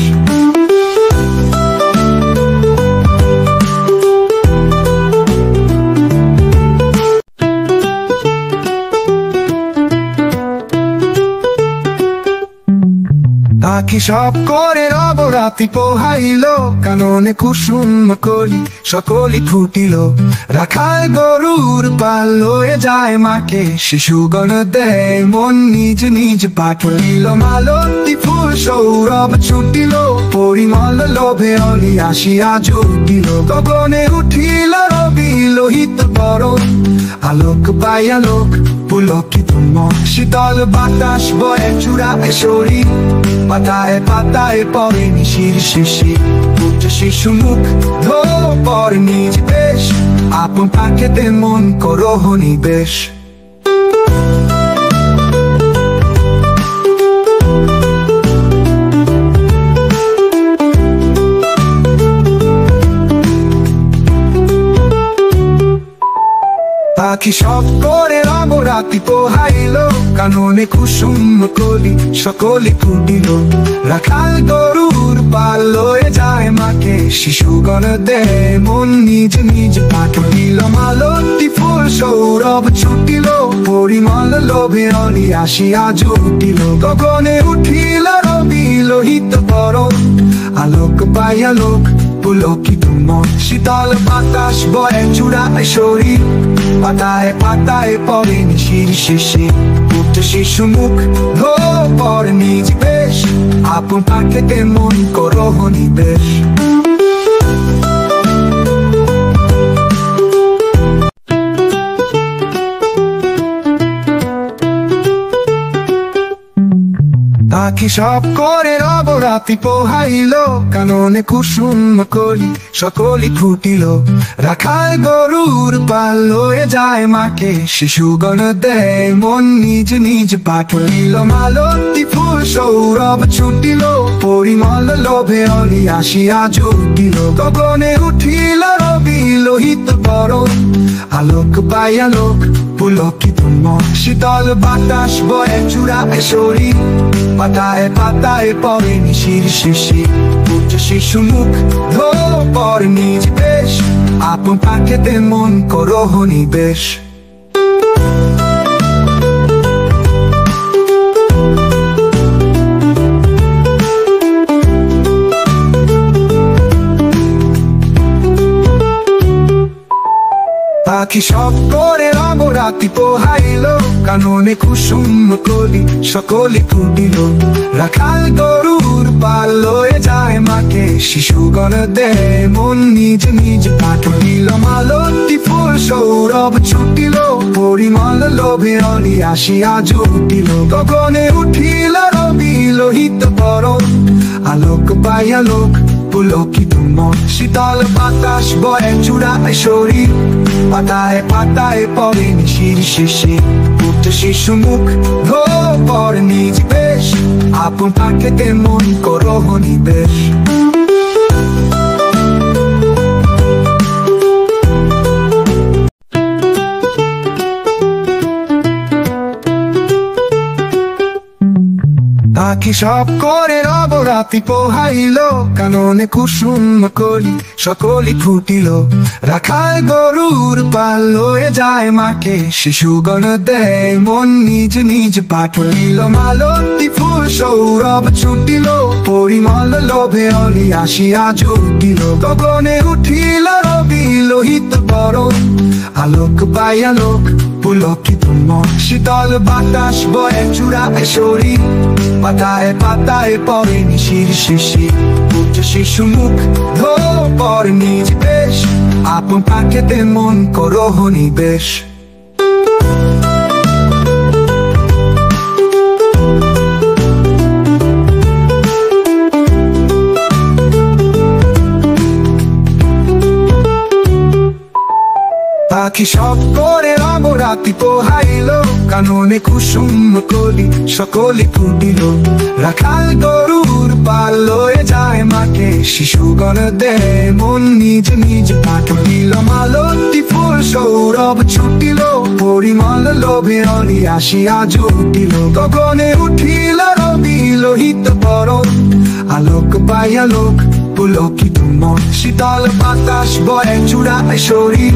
পাখি সব করে রবরাতি পোহাইল, কাননে কুসুম কলি সকলি ফুটিল। রাখাল গরুর পাল লয়ে যায় মাঠে, শিশুগণ দেয় মন নিজ নিজ পাঠ। নীল মালতী ফুল সৌরভ ছুটিল, পরিমল লোভে অলি আসিয়া জুটিল। গগনে উঠিল রবি লোহিত বরণ, আলোক পাই আলোক পুলকিত মন। শীতল বাতাস বয়ে চূড়ায় শরীর, পাতায় পাতায় পড়ে নিশির শেষে। পুত্র শিশু মুখ ধো পর নিজ বেশ, আপন পাখিতে মন করো নিবেশ। পাখি সব করে রাতি পোহাইলো, কাননে কুসুম কলি সকলে ফুটিল। রাখাল গরুর পাল লয়ে যায় মাকে, শিশুগণ দেয় মন নিজ নিজ পাঠিল। মালতী ফুল সৌরভ ছুটিল, পরিমল লোভে অলি আসিয়া জুটিল। গগনে উঠিল রবি লোহিত বরণ, আলোক পাই আলোক পুলকিত মন। শীতল বাতাস বয়ে চূড়ায় শরীর, পাতায় পাতায় পড়ে নিশির শেষে। পুত্র শিশু মুখ ধো পর নিজ বেশ, আপন পাখিতে মন করো নিবেশ। পাখি সব করে রাতি পোহাইলো, কাননে কুসুম কলি সকলি ফুটিল। রাখাল গরুর পাল লয়ে যায় মাকে, শিশুগণ দেয় মন নিজ নিজ পাঠিল। মালতী ফুল সৌরভ ছুটিল, পরিমল লোভে অলি আসিয়া জুটিল। গগনে উঠিল রবি লোহিত বরণ, আলোক পাই আলোক পুলকিত মন। শীতল বাতাস বয়ে চূড়ায় শরীর, পাতায় পাতায় পড়ে নিশির শেষে। পুত্র শিশু মুখ ধো পর নিজ বেশ, আপন পাখিতে মন করো নিবেশ। পাখি সব করে রাতি পোহাইলো, কাননে কুসুম কলি সকলে ফুটিল। রাখাল গরুর পাল লয়ে যায় মাকে, শিশুগণ দেয় মন নিজ নিজ পাঠিল। মালতী ফুল সৌরভ ছুটিল, পরিমল লোভে অলি আসিয়া জুটিল। গগনে উঠিল রবি লোহিত বরণ, আলোক পাই আলোক পুলকিত মন। শীতল বাতাস বয়ে চূড়ায় শরীর, পাতায় পাতায় পড়ে নিশির শেষে। পুত্র শিশু মুখ ধো পর নিজ বেশ, আপন পাখিতে মন করো নিবেশ। পাখি সব করে রাতি পোহাইলো, কাননে কুসুম কলি সকলি ফুটিল। রাখাল গরুর পাল লয়ে যায় মাকে, শিশুগণ দেয় মন নিজ নিজ পাঠিল। মালতী ফুল সৌরভ ছুটিল, পরিমল লোভে অলি আসিয়া জুটিল। গগনে উঠিল রবি লোহিত বরণ, আলোক পাই আলোক পুলকিত মন। শীতল বাতাস বয়ে চূড়ায় শরীর, পাতায় পাতায় পড়ে নিশির শেষে। পুত্র শিশু মুখ ধো পর নিজ বেশ, আপন পাখিতে মন করো নিবেশ। পাখি সব করে রাতি পোহাইলো, কাননে কুসুম কলি সকলে ফুটিল। রাখাল গরুর পাল লয়ে যায় মাকে, শিশুগণ দেয় মন নিজ নিজ পাঠিল। মালতী ফুল সৌরভ ছুটিল, পরিমল লোভে অলি আসিয়া জুটিল। গগনে উঠিল রবি লোহিত বরণ, আলোক পাই আলোক পুলকিত মন। শীতল বাতাস বয়ে চূড়ায় শরীর,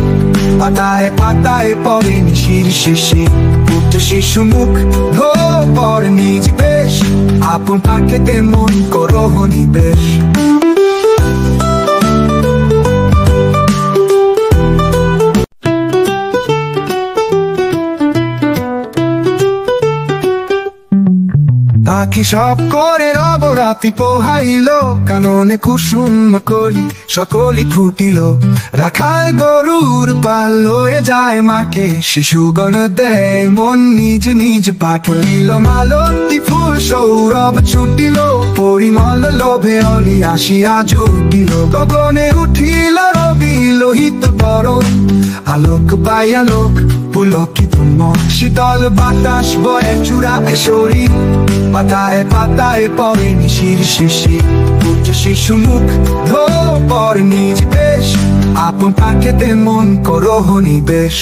পাতায় পাতায় পড়ে নিশির শেষে। পুত্র শিশু মুখ ধো পর নিজ বেশ, আপন পাখিতে মন করো নিবেশ। পাখি সব করে রাতি পোহাইলো, কাননে কুসুম কলি সকলে ফুটিল। রাখাল গরুর পাল লয়ে যায় মাকে, শিশুগণ দেয় মন নিজ নিজ পাঠিল। মালতী ফুল সৌরভ ছুটিল, পরিমল লোভে অলি আসিয়া জুটিল। গগনে উঠিল রবি লোহিত বরণ, আলোক পাই আলোক পুলকিত মন। শীতল বাতাস বয়ে চূড়ায় শরীর, পাতায় পাতায় পড়ে নিশির শেষে। পুত্র শিশু মুখ ধো পর নিজ বেশ, আপন পাখিতে মন করো নিবেশ।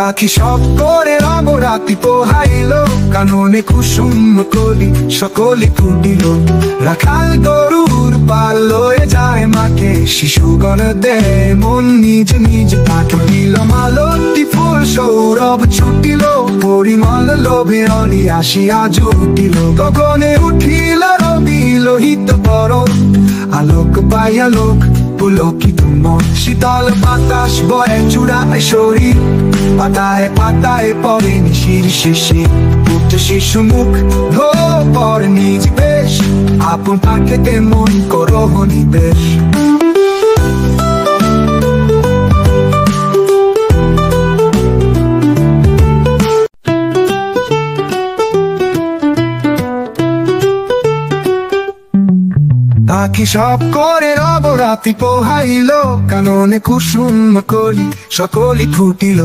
পাখি সব করে রাতি পোহাইল, কাননে কুসুম কলি সকলে ফুটিল। রাখাল গরুর পাল লয়ে যায় মাকে, শিশুগণ দেয় মন নিজ নিজ পাঠিল। মালতী ফুল সৌরভ ছুটিল, পরিমল লোভে অলি আসিয়া জুটিল। গগনে উঠিল রবি লোহিত বরণ, আলোক পাই আলোক পুলকিত মন। শীতল বাতাস বয়ে চূড়ায় শরীর, পাতায় পাতায় পরে নিশির শেষে। পুত্র শিশু মুখ ধো পর নিজ বেশ, আপন পাখিতে মন করো নিবেশ। পাখি সব করে রাতি পোহাইল, কাননে কুসুম কলি সকলে ফুটিল।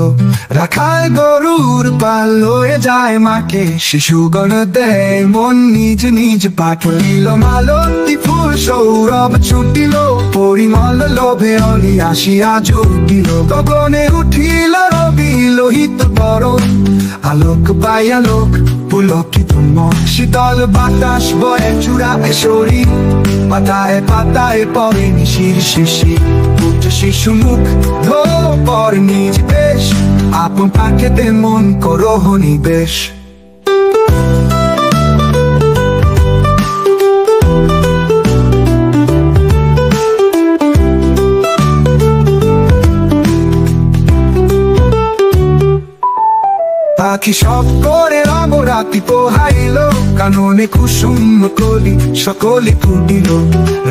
রাখাল গরুর পাল লয়ে যায় মাকে, শিশুগণ দেয় মন নিজ নিজ পাঠিল। মালতী ফুল সৌরভ ছুটিল, পরিমল লোভে অলি আসিয়া জুটিল। গগনে উঠিল রবি লোহিত বরণ, আলোক পাই আলোক পুলকিত মন। শীতল বাতাস বয়ে চূড়ায় শরীর, পাতায় পাতায় পরে নিশির শেষে। পুত্র শিশু মুখ ধো পর নিজ বেশ, আপন পাখিতে মন করো নিবেশ। পাখি সব করে রাতি পোহাইল, কাননে কুসুম কলি সকলে ফুটিল।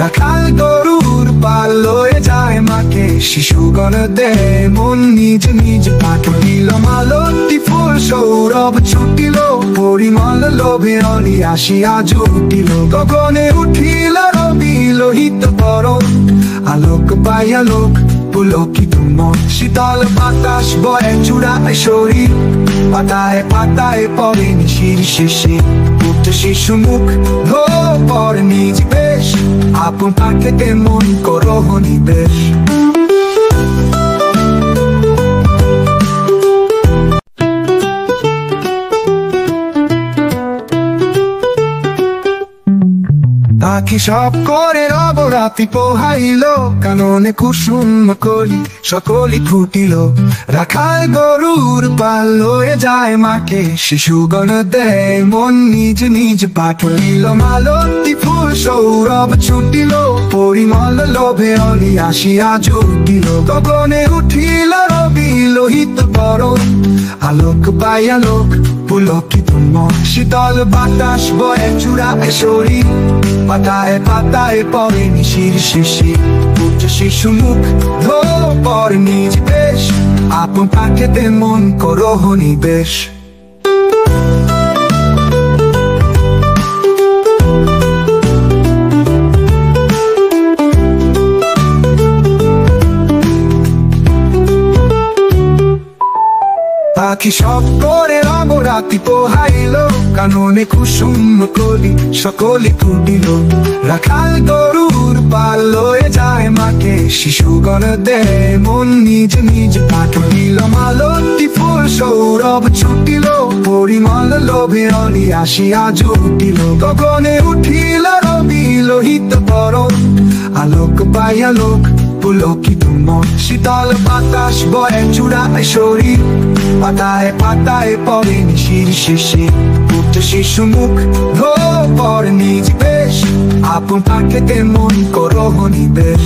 রাখাল গরুর পাল লয়ে যায় মাকে, শিশুগণ দেয় মন নিজ নিজ পাঠিল। মালতী ফুল সৌরভ ছুটিল, পরিমল লোভে অলি আসিয়া জুটিল। গগনে উঠিল রবি লোহিত বরণ, আলোক পাই আলোক পুলকিত মন। শীতল বাতাস বয়ে চূড়ায় শরীর, পাতায় পাতায় পরে নিশির শেষে। পুত্র শিশু মুখ ধো পর নিজ বেশ, আপন পাখিতে মন করো নিবেশ। পাখি সব করে রাতি পোহাইল, কাননে কুসুম কলি সকলে ফুটিল। রাখাল গরুর পাল লয়ে যায় মাকে, শিশুগণ দেয় মন নিজ নিজ পাঠিল। মালতী ফুল সৌরভ ছুটিল, পরিমল লোভে অলি আসিয়া জুটিল। গগনে উঠিল রবি লোহিত বরণ, আলোক পাই আলোক পুলকিত মন। শীতল বাতাস বয়ে চূড়ায় শরীর, পাতায় পাতায় পরে নিশির শেষে। পুত্র শিশু মুখ ধো পর নিজ বেশ, আপন পাখিতে মন করো নিবেশ। পাখি সব করে রাতি পোহাইল, কাননে কুসুম কলি সকলে ফুটিল। রাখাল গরুর পাল লয়ে যায় মাকে, শিশুগণ দেয় মন নিজ নিজ পাঠিল। মালতী ফুল সৌরভ ছুটিল, পরিমল লোভে অলি আসিয়া জুটিল। গগনে উঠিল রবি লোহিত বরণ, আলোক পাই আলোক পুলকিত মন। শীতল বাতাস বয়ে চূড়ায় শরীর, পাতায় পাতায় পরে নিশির শেষে। পুত্র শিশু মুখ ধো পর নিজ বেশ, আপন পাখিতে মন করো নিবেশ।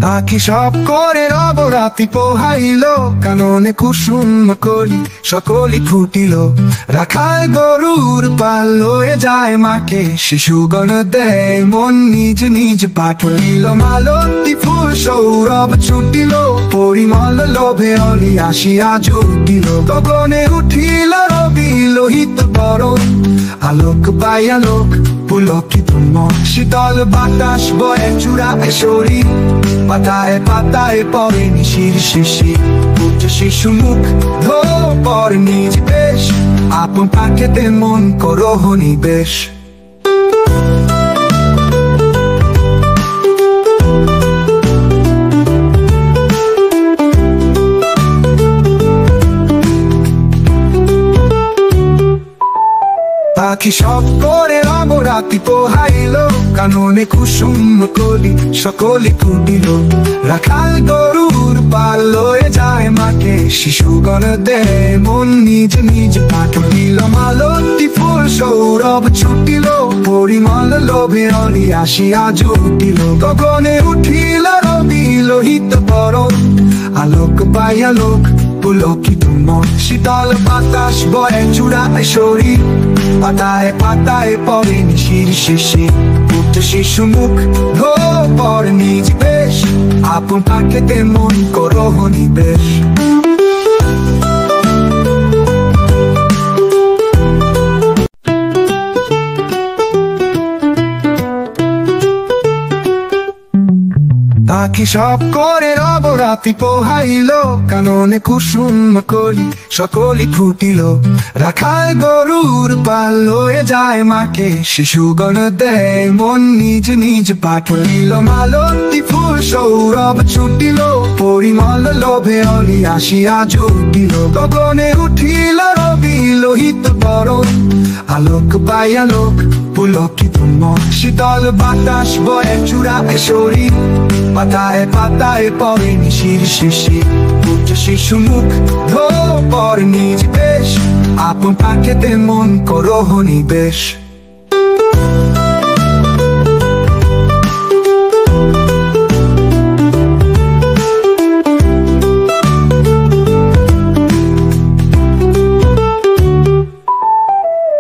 পাখি সব করে রাতি পোহাইল, কাননে কুসুম কলি সকলে ফুটিল। রাখাল গরুর পাল লয়ে যায় মাকে, শিশুগণ দেয় মন নিজ নিজ পাঠিল। মালতী ফুল সৌরভ ছুটিল, পরিমল লোভে অলি আসিয়া জুটিল। গগনে উঠিল রবি লোহিত বরণ, আলোক পাই আলোক পুলকিত মন। শীতল বাতাস বয়ে চূড়ায় শরীর, পাতায় পাতায় পরে নিশির শেষে। পুত্র শিশু মুখ ধো পর নিজ বেশ, আপন পাখিতে মন করো নিবেশ। পাখি সব করে অবরাতি পোহাইল, কাননে কুসুম কলি সকলে ফুটিল। রাখাল গরুর পাল লয়ে যায় মাঠে, শিশুগণ দেয় মন নিজ নিজ পাঠ দিল। মালতী ফুল সৌরভ ছুটিল, পরিমল লোভে অলি আসিয়া জুটিল। গগনে উঠিল রবি লোহিত বরণ, আলোক পাই আলোক পুলকিত মন। শীতল বাতাস বয়ে চূড়ায় শরীর, পাতায় পাতায় পড়ে নিশির শেষে। পুত্র শিশু মুখ ধো পর নিজ বেশ, আপন পাখিতে মন করো নিবেশ। পাখি সব করে অবরাতি পোহাইল, কাননে কুসুম কলি সকলে ফুটিল। রাখাল গরুর পাল লয়ে যায় মাঠে, শিশুগণ দেয় মন নিজ নিজ পাঠ দিল। মালতী ফুল সৌরভ ছুটিল, পরিমল লোভে অলি আসিয়া জুটিল। গগনে উঠিল রবি লোহিত বরণ, আলোক পাই আলোক পুলকিত মন। শীতল বাতাস বয়ে চূড়ায় শরীর, পাতায় পাতায় পড়ে নিশির শেষে। পুত্র শিশু মুখ ধো পর নিজ বেশ, আপন পাখিতে মন করো নিবেশ।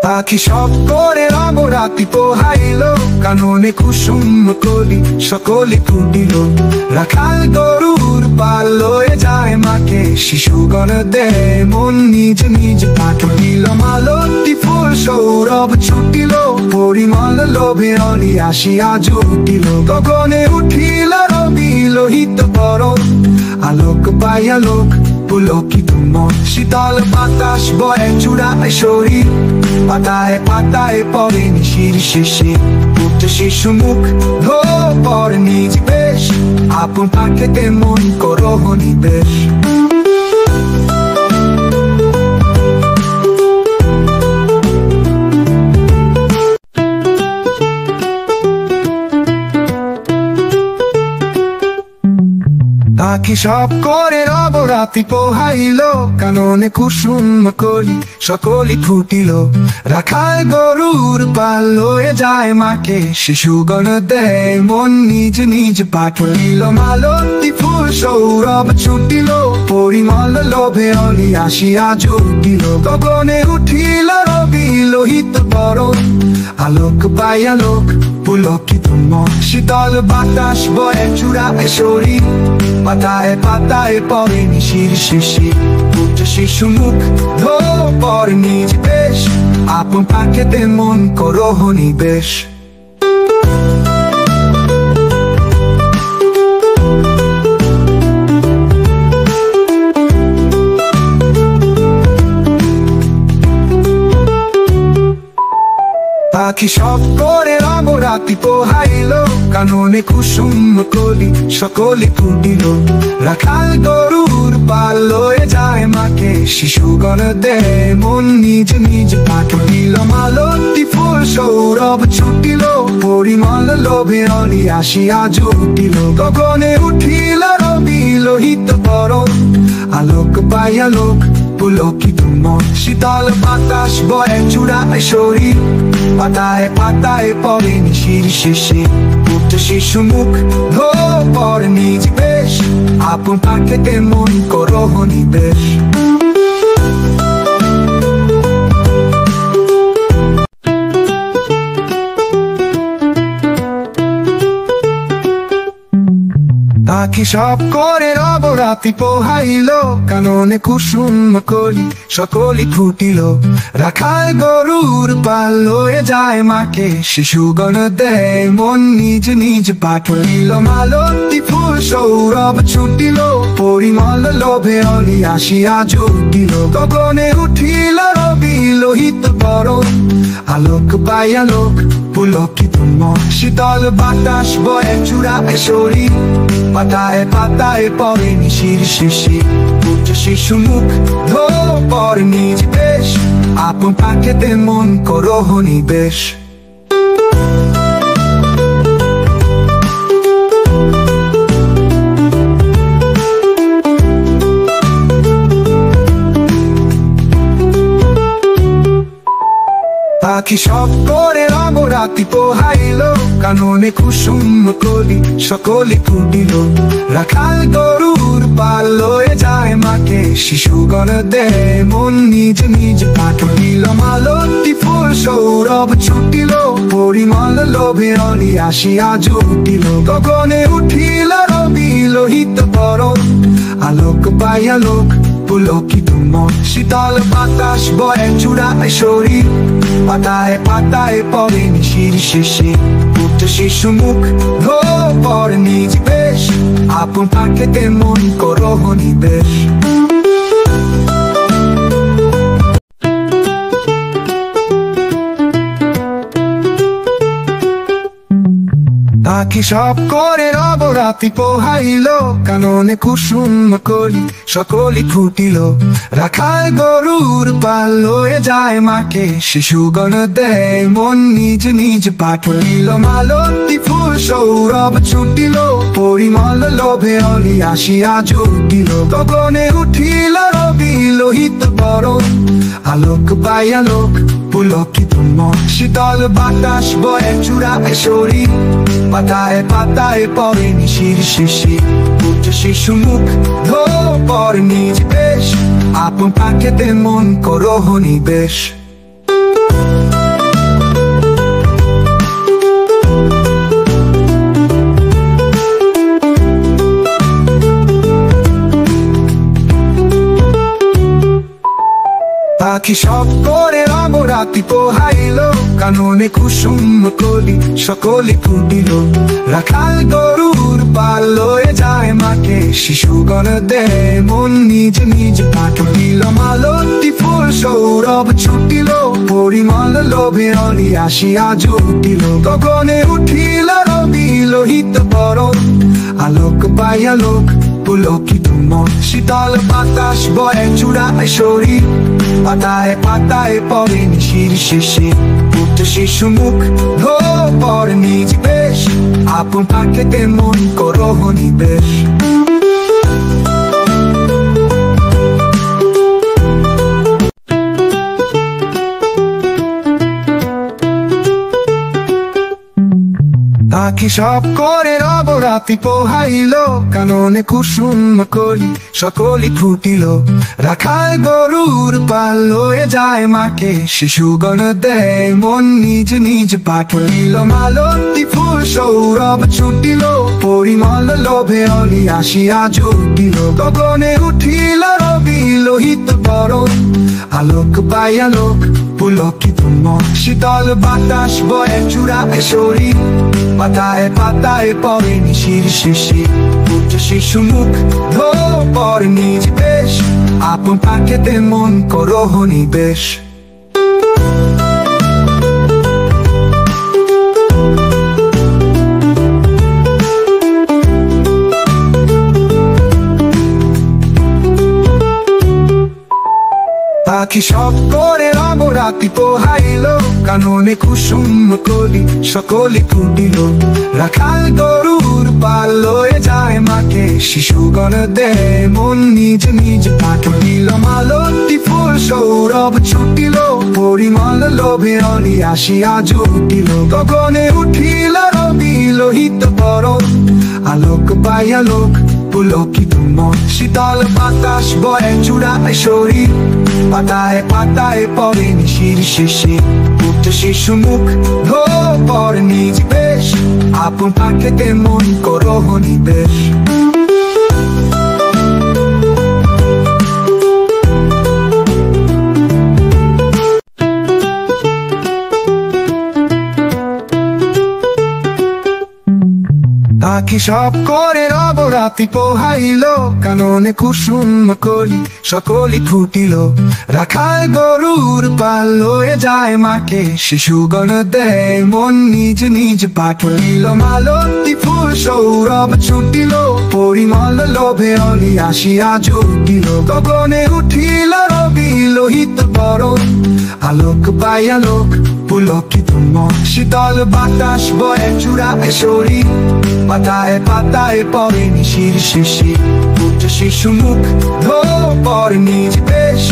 পাখি সব করে অবরাতি পোহাইল, কাননে কুসুম কলি সকলে ফুটিল। রাখাল গরুর পাল লয়ে যায় মাঠে, শিশুগণ দেয় মন নিজ নিজ পাঠ দিল। মালতী ফুল সৌরভ ছুটিল, পরিমল লোভে অলি আসিয়া জুটিল। গগনে উঠিল রবি লোহিত বরণ, আলোক পাই আলোক পুলকিত মন। শীতল বাতাস বয়ে চূড়ায় শরীর, পাতায় পাতায় পড়ে নিশির শেষে। পুত্র শিশু মুখ ধো পর নিজ বেশ, আপন পাখিতে মন করো নিবেশ। পাখি সব করে অবরাতি পোহাইল, কাননে কুসুম কলি সকলে ফুটিল। রাখাল গরুর পাল লয়ে যায় মাঠে, শিশুগণ দেয় মন নিজ নিজ পাঠ দিল। মালতী ফুল সৌরভ ছুটিল, পরিমল লোভে অলি আসিয়া জুটিল। গগনে উঠিল রবি লোহিত বরণ, আলোক পাই আলোক পুলকিত মন। শীতল বাতাস বয়ে চূড়ায় শরীর, পাতায় পাতায় পড়ে নিশির শেষে। পুত্র শিশু মুখ ধো পর নিজ বেশ, আপন পাখিতে মন করো নিবেশ। পাখি সব করে অবরাতি পোহাইল, কাননে কুসুম কলি সকলে ফুটিল। রাখাল গরুর পাল লয়ে যায় মাঠে, শিশুগণ দেয় মন নিজ নিজ পাঠ দিল। মালতী ফুল সৌরভ ছুটিল, পরিমল লোভে অলি আসিয়া জুটিল। গগনে উঠিল রবি লোহিত বরণ, আলোক পাই আলোক পুলকিত মন। শীতল বাতাস বয়ে চূড়ায় শরীর, পাতায় পাতায় পড়ে নিশির শেষে। পুত্র শিশু মুখ ধো পর নিজ বেশ, আপন পাখিতে মন করো নিবেশ। পাখি সব করে অবরাতি পোহাইল, কাননে কুসুম কলি সকলে ফুটিল। রাখাল গরুর পাল লয়ে যায় মাঠে, শিশুগণ দেয় মন নিজ নিজ পাঠ দিল। মালতী ফুল সৌরভ ছুটিল, পরিমল লোভে অলি আসিয়া জুটিল। গগনে উঠিল রবি লোহিত বরণ, আলোক পাই আলোক পুলকিত মন শীতল বাতাস বয়ে চূড়ায় শরীর পাতায় পাতায় পড়ে নিশির শিশির উচ্চ শিশু মুখ ধো পর নিজ বেশ আপন পাখেতে মন করো নিবেশ পাখি সব করে রাতি পোহাইল কাননে কুসুম কলি সকলে ফুটিল রাখাল গরুর পাল লয়ে যায় মাকে শিশুগণ দেয় মন নিজ নিজ পাঠলিল মালতী ফুল সৌরভ ছুটিল পরিমল লোভে অলি আসিয়া জুটিল গগনে উঠিল রবি লোহিত বরণ আলোক পাই আলোক পুলকিত মন শীতল বাতাস বয়ে চূড়ায় শরীর পাতায় পাতায় পড়ে নিশির শিশির উচ্চ শিশু মুখ ধো পর নিজ বেশ আপন পাখেতে মন করো নিবেশ পাখি সব করে রাতি পোহাইল কাননে কুসুম কলি সকলি ফুটিল রাখাল গরুর পাল লয়ে যায় মাকে শিশুগণ দেয় মন নিজ নিজ পাঠলিল মালতী ফুল সৌরভ ছুটিল পরিমল লোভে অলি আসিয়া জুটিল গগনে উঠিল রবি লোহিত বরণ আলোক পাই আলোক পুলকিত মন শীতল বাতাস বয়ে চূড়ায় শরীর পাতায় পাতায় পড়ে নিশির শিশির উচ্চ শিশু মুখ ধো পর নিজ বেশ আপন পাখেতে মন করো নিবেশ পাখি সব করে রাতি পোহাইল কাননে কুসুম কলি সকলে ফুটিল রাখাল গরুর পাল লয়ে যায় মাকে শিশুগণ দেয় মন নিজ নিজ পাঠলিল মালতী ফুল সৌরভ ছুটিল পরিমল লোভে অলি আসিয়া জুটিল গগনে উঠিল রবি লোহিত বরণ আলোক পাই আলোক পুলকিত মন শীতল বাতাস বয়ে চূড়ায় শরীর পাতায় পাতায় পড়ে নিশির শিশির উচ্চ শিশু মুখ ধো পর নিজ বেশ আপন পাখেতে মন করো নিবেশ পাখি সব করে রাতি পোহাইল কাননে কুসুম কলি সকলি ফুটিল রাখাল গরুর পাল লয়ে যায় মাকে শিশুগণ দেয় মন নিজ নিজ পাঠলিল মালতী ফুল সৌরভ ছুটিল পরিমল লোভে অলি আসিয়া জুটিল গগনে উঠিল রবি লোহিত বরণ আলোক পাই আলোক পুলকিত মন শীতল বাতাস বয়ে চূড়ায় শরীর পাতায় পাতায় পড়ে নিশির শিশির উচ্চ শিশু মুখ ধো পর নিজ বেশ আপন পাখেতে মন করো নিবেশ পাখি সব করে রাতি পোহাইল কাননে কুসুম কলি সকলে ফুটিল রাখাল গরুর পাল লয়ে যায় মাকে শিশুগণ দেয় মন নিজ নিজ পাঠলিল মালতী ফুল সৌরভ ছুটিল পরিমল লোভে অলি আসিয়া জুটিল গগনে উঠিল রবি লোহিত বরণ আলোক পাই আলোক পুলকিত মন শীতল বাতাস বয়ে চূড়ায় শরীর পাতায় পাতায় পড়ে নিশির শিশির উচ্চ শিশু মুখ ধো পর নিজ বেশ আপন পাখেতে মন করো নিবেশ পাখি সব করে নবরাত্রি পোহাইল, কাননে কুসুম কলি সকলি ফুটিল। রাখাল গরুর পাল লয়ে যায় মাকে, শিশুগণ দেয় মন নিজ নিজ পাঠ হইল। মালতী ফুল সৌরভ ছুটিল, পরিমল লোভে অলি আসিয়া জুটিল। গগনে উঠিল রবি লোহিত বরণ, আলোক পাই আলোক পুলকিত মন। শীতল বাতাস বয়ে চূড়ায় শরীর, পাতায় পাতায় পরে নিশির শিশির। উচ্চ শিশু মুখ ধো পর নিজ বেশ,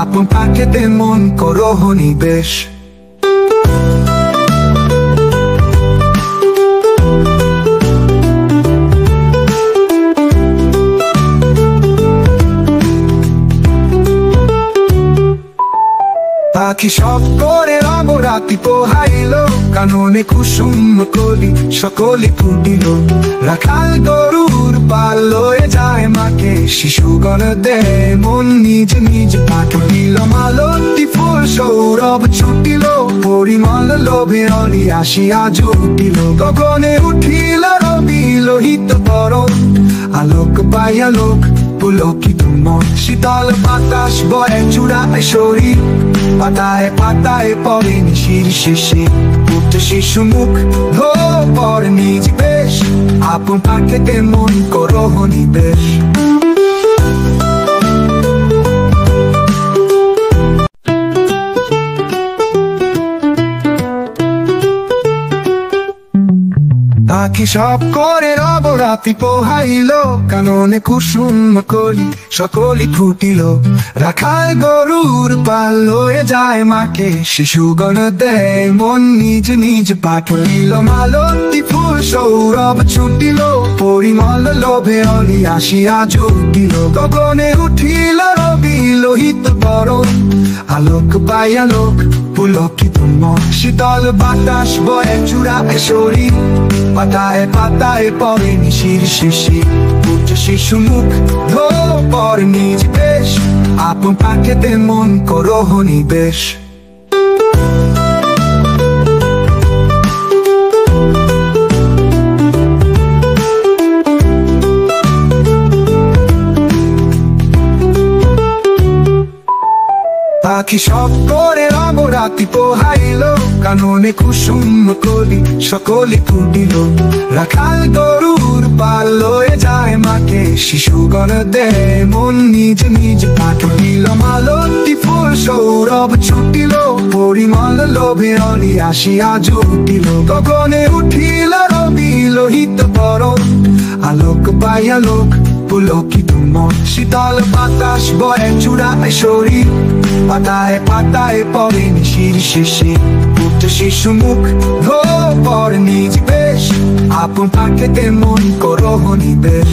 আপন পাকেতে মন করো নিবেশ। পাখি সব করে নবরাত্রি পোহাইল, কাননে কুসুম কলি সকলি ফুটিল। রাখাল গরুর পাল লয়ে যায় মাকে, শিশুগণ দেয় মন নিজ নিজ পাঠ হইল। মালতী ফুল সৌরভ ছুটিল, পরিমল লোভে অলি আসিয়া জুটিল। গগনে উঠিল রবি লোহিত বরণ, আলোক পাই আলোক পুলকিত মন। শীতল বাতাস বয়ে চূড়ায় শরীর, পাতায় পাতায় পরে নিশির শিশির। উচ্চ শিশু মুখ ধো পর নিজ বেশ, আপন পাকেতে মন করো নিবেশ। পাখি সব করে নবরাত্রি পোহাইল, কাননে কুসুম কলি সকলি ফুটিল। রাখাল গরুর পাল লয়ে যায় মাকে, শিশুগণ দেয় মন নিজ নিজ পাঠ হইল। মালতী ফুল সৌরভ ছুটিল, পরিমল লোভে অলি আসিয়া জুটিল। গগনে উঠিল রবি লোহিত বরণ, আলোক পাই আলোক পুলকিত মন। শীতল বাতাস বয়ে চূড়ায় শরীর, পাতায় পাতায় পরে নিশির শিশির। উচ্চ শিশু মুখ ধো পর নিজ বেশ, আপন পাকেতে মন করো নিবেশ। পাখি সব করে নবরাত্রি পোহাইল, কাননে কুসুম কলি সকলি ফুটিল। রাখাল গরুর পাল লয়ে যায় মাকে, শিশুগণ দেয় মন নিজ নিজ পাঠ হইল। মালতী ফুল সৌরভ ছুটিল, পরিমল লোভে অলি আসিয়া জুটিল। গগনে উঠিল রবি লোহিত বরণ, আলোক পাই আলোক পুলকিত মন। শীতল বাতাস বয়ে চূড়ায় শরীর, পাতায় পাতায় পরে নিশির শিশির। উচ্চ শিশু মুখ ধো পর নিজ বেশ, আপন পাকেতে মন করো নিবেশ।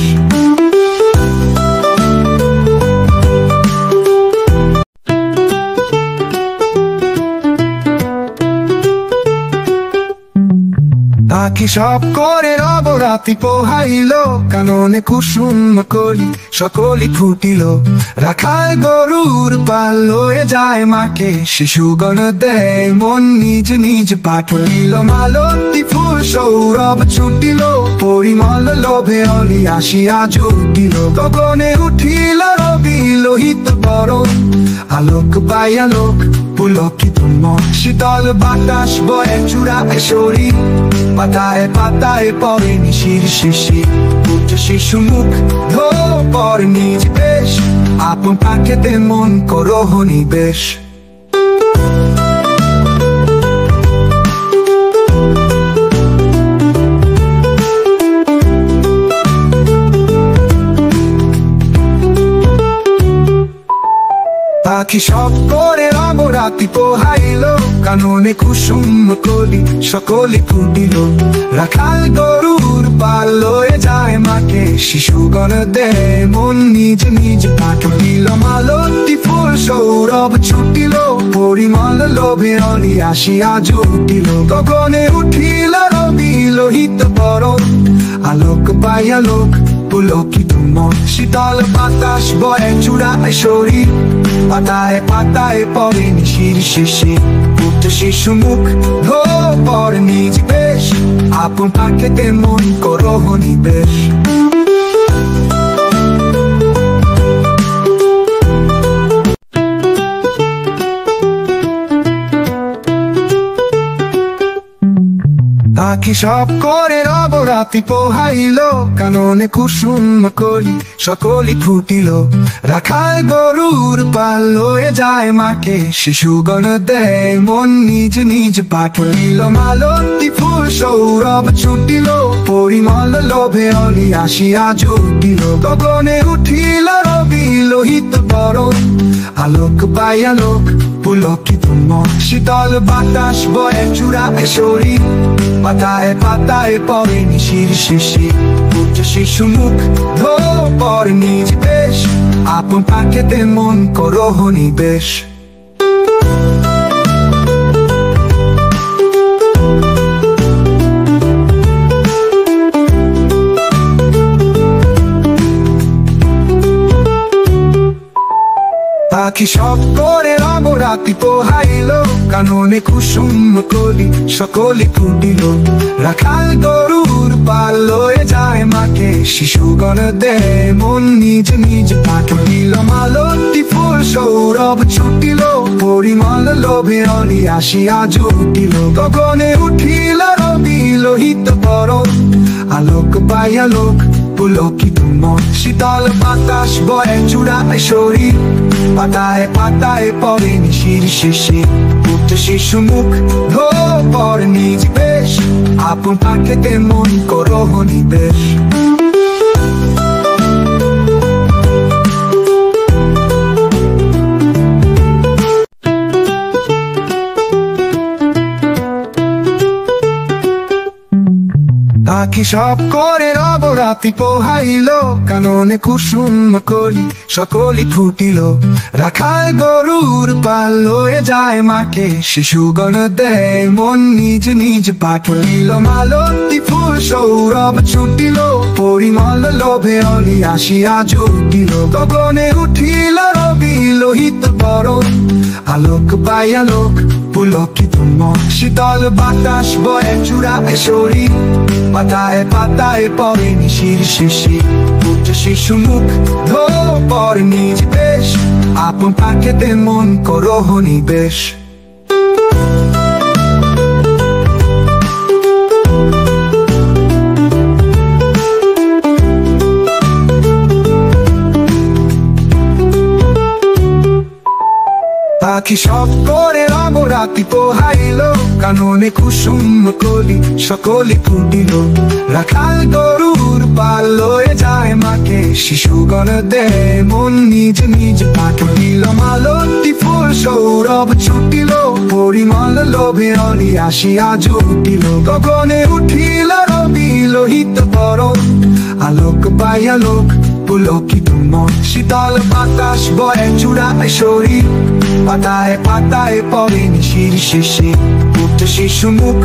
পাখি সব করে নবরাত্রি পোহাইল, কাননে কুসুম কলি সকলি ফুটিল। রাখাল গরুর পাল লয়ে যায় মাকে, শিশুগণ দেয় মন নিজ নিজ পাঠ হইল। মালতী ফুল সৌরভ ছুটিল, পরিমল লোভে অলি আসিয়া জুটিল। গগনে উঠিল রবি লোহিত বরণ, আলোক পাই আলোক পুলকিত মন। শীতল বাতাস বয়ে চূড়ায় শরীর, পাতায় পাতায় পরে নিশির শিশির। উচ্চ শিশু মুখ ধো পর নিজ বেশ, আপন পাকেতে মন করো নিবেশ। পাখি সব করে নবরাত্রি পোহাইল, কাননে কুসুম কলি সকলি ফুটিল। রাখাল গরুর পাল লয়ে যায় মাকে, শিশুগণ দেয় মন নিজ নিজ পাঠ হইল। মালতী ফুল সৌরভ ছুটিল, পরিমল লোভে অলি আসিয়া জুটিল। গগনে উঠিল রবি লোহিত বরণ, আলোক পাই আলোক পুলকিত মন। শীতল বাতাস বয়ে চূড়ায় শরীর, পাতায় পাতায় পরে নিশির শিশির। পুত্র শিশু মুখ পর নিজ বেশ, আপন পাখিতে মন করো নিবেশ। আখি সব করে রবরাতি পোহাইল, কাননে কুসুম কলি সকলি ফুটিল। রাখাল গরুর পাল লয়ে যায় মাকে, শিশুগণ দেয় মন নিজ নিজ পাঠিল। মালতী ফুল সৌরভ ছুটিল, পরিমল লোভে অলি আসিয়া জুটিল। গগনে উঠিল রবি লোহিত বরণ, আলোক পাই আলোক পুলকিত মন। শীতল বাতাস বয়ে চূড়ায় শরীর, পাতায় পাতায় পরে নিশির শিশির। পুত্র শিশু মুখ পর নিজ বেশ, আপন পাখিতে মন করো নিবেশ। আখি সব করে রবরাতি পোহাইল, কাননে কুসুম কলি সকলি ফুটিল। রাখাল গরুর পাল লয়ে যায় মাকে, শিশুগণ দেয় মন নিজ নিজ পাঠিল। মালতী ফুল সৌরভ ছুটিল, পরিমল লোভে অলি আসিয়া জুটিল। গগনে উঠিল রবি লোহিত বরণ, আলোক পাই আলোক পুলকিত মন। শীতল বাতাস বয়ে চূড়ায় শরীর, পাতায় পাতায় পরে নিশির শিশির। পুত্র শিশু মুখ পর নিজ বেশ, আপন পাখিতে মন করো নিবেশ। আখি সব করে রবরাতি পোহাইল, কাননে কুসুম কলি সকলি ফুটিল। রাখাল গরুর পাল লয়ে যায় মাকে, শিশুগণ দেয় মন নিজ নিজ পাঠিল। মালতী ফুল সৌরভ ছুটিল, পরিমল লোভে অলি আসিয়া জুটিল। গগনে উঠিল রবি লোহিত বরণ, আলোক পাই আলোক পুলকিত মন। শীতল বাতাস বয়ে চূড়ায় শরীর, পাতায় পাতায় পরে নিশির শিশির। পুত্র শিশু মুখ পর নিজ বেশ, আপন পাখিতে মন করো নিবেশ। আখি সব করে রবরাতি পোহাইল, কাননে কুসুম কলি সকলি ফুটিল। রাখাল গরুর পাল লয়ে যায় মাকে, শিশুগণ দেয় মন নিজ নিজ পাঠিল। মালতী ফুল সৌরভ ছুটিল, পরিমল লোভে অলি আসিয়া জুটিল। গগনে উঠিল রবি লোহিত বরণ, আলোক পাই আলোক পুলকিত মন। শীতল বাতাস বয়ে চূড়ায় শরীর, পাতায় পাতায় পরে নিশির শিশির। পুত্র শিশু মুখ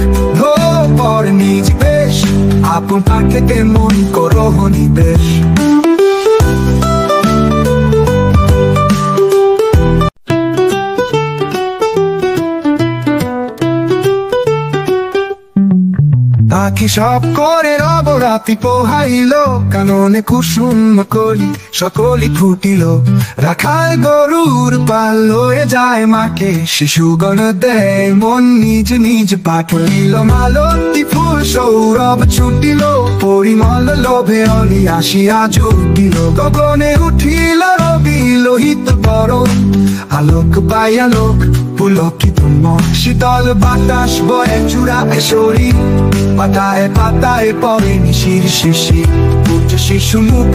পর নিজ বেশ, আপন পাখিতে মন করো নিবেশ। আখি সব করে রবরাতি পোহাইল, কাননে কুসুম কলি সকলি ফুটিল। রাখাল গরুর পাল লয়ে যায় মাকে, শিশুগণ দেয় মন নিজ নিজ পাঠিল। মালতী ফুল সৌরভ ছুটিল, পরিমল লোভে অলি আসিয়া জুটিল। গগনে উঠিল রবি লোহিত বরণ, আলোক পাই আলোক পুলকিত মন। শীতল বাতাস বয়ে চূড়ায় শরীর, পাতায় পাতায় পরে নিশির শিশির। পুত্র শিশু মুখ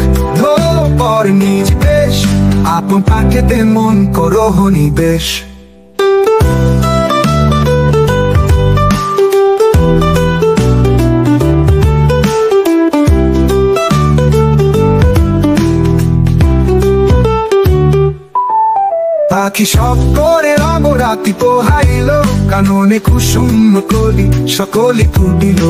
পর নিজ বেশ, আপন পাখিতে মন করো নিবেশ। আখি সব করে রবরাতি পোহাইল, কাননে কুসুম কলি সকলি ফুটিল।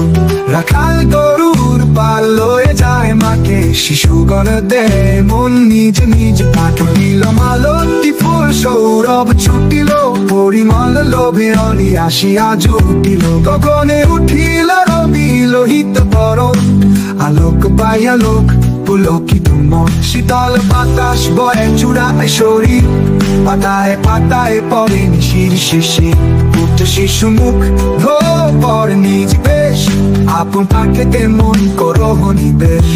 রাখাল গরুর পাল লয়ে যায় মাকে, শিশুগণ দে মন নিজ নিজ পাঠ দিল মালতী ফুল সৌরভ ছুটিল পরিমল লোভে অলি আসিয়া জুটিল গগনে উঠিল রবি লোহিত বরণ আলোক পাইয়া লোক পুলকিত মন শীতল বাতাস বয়ে চূড়ায় শরীর পাতায় পাতায় পড়ে নিশির শেষে উচ্চ শিশু মুখ ধো পর নিজ বেশ আপন পাখিতে মন করো নিবেশ।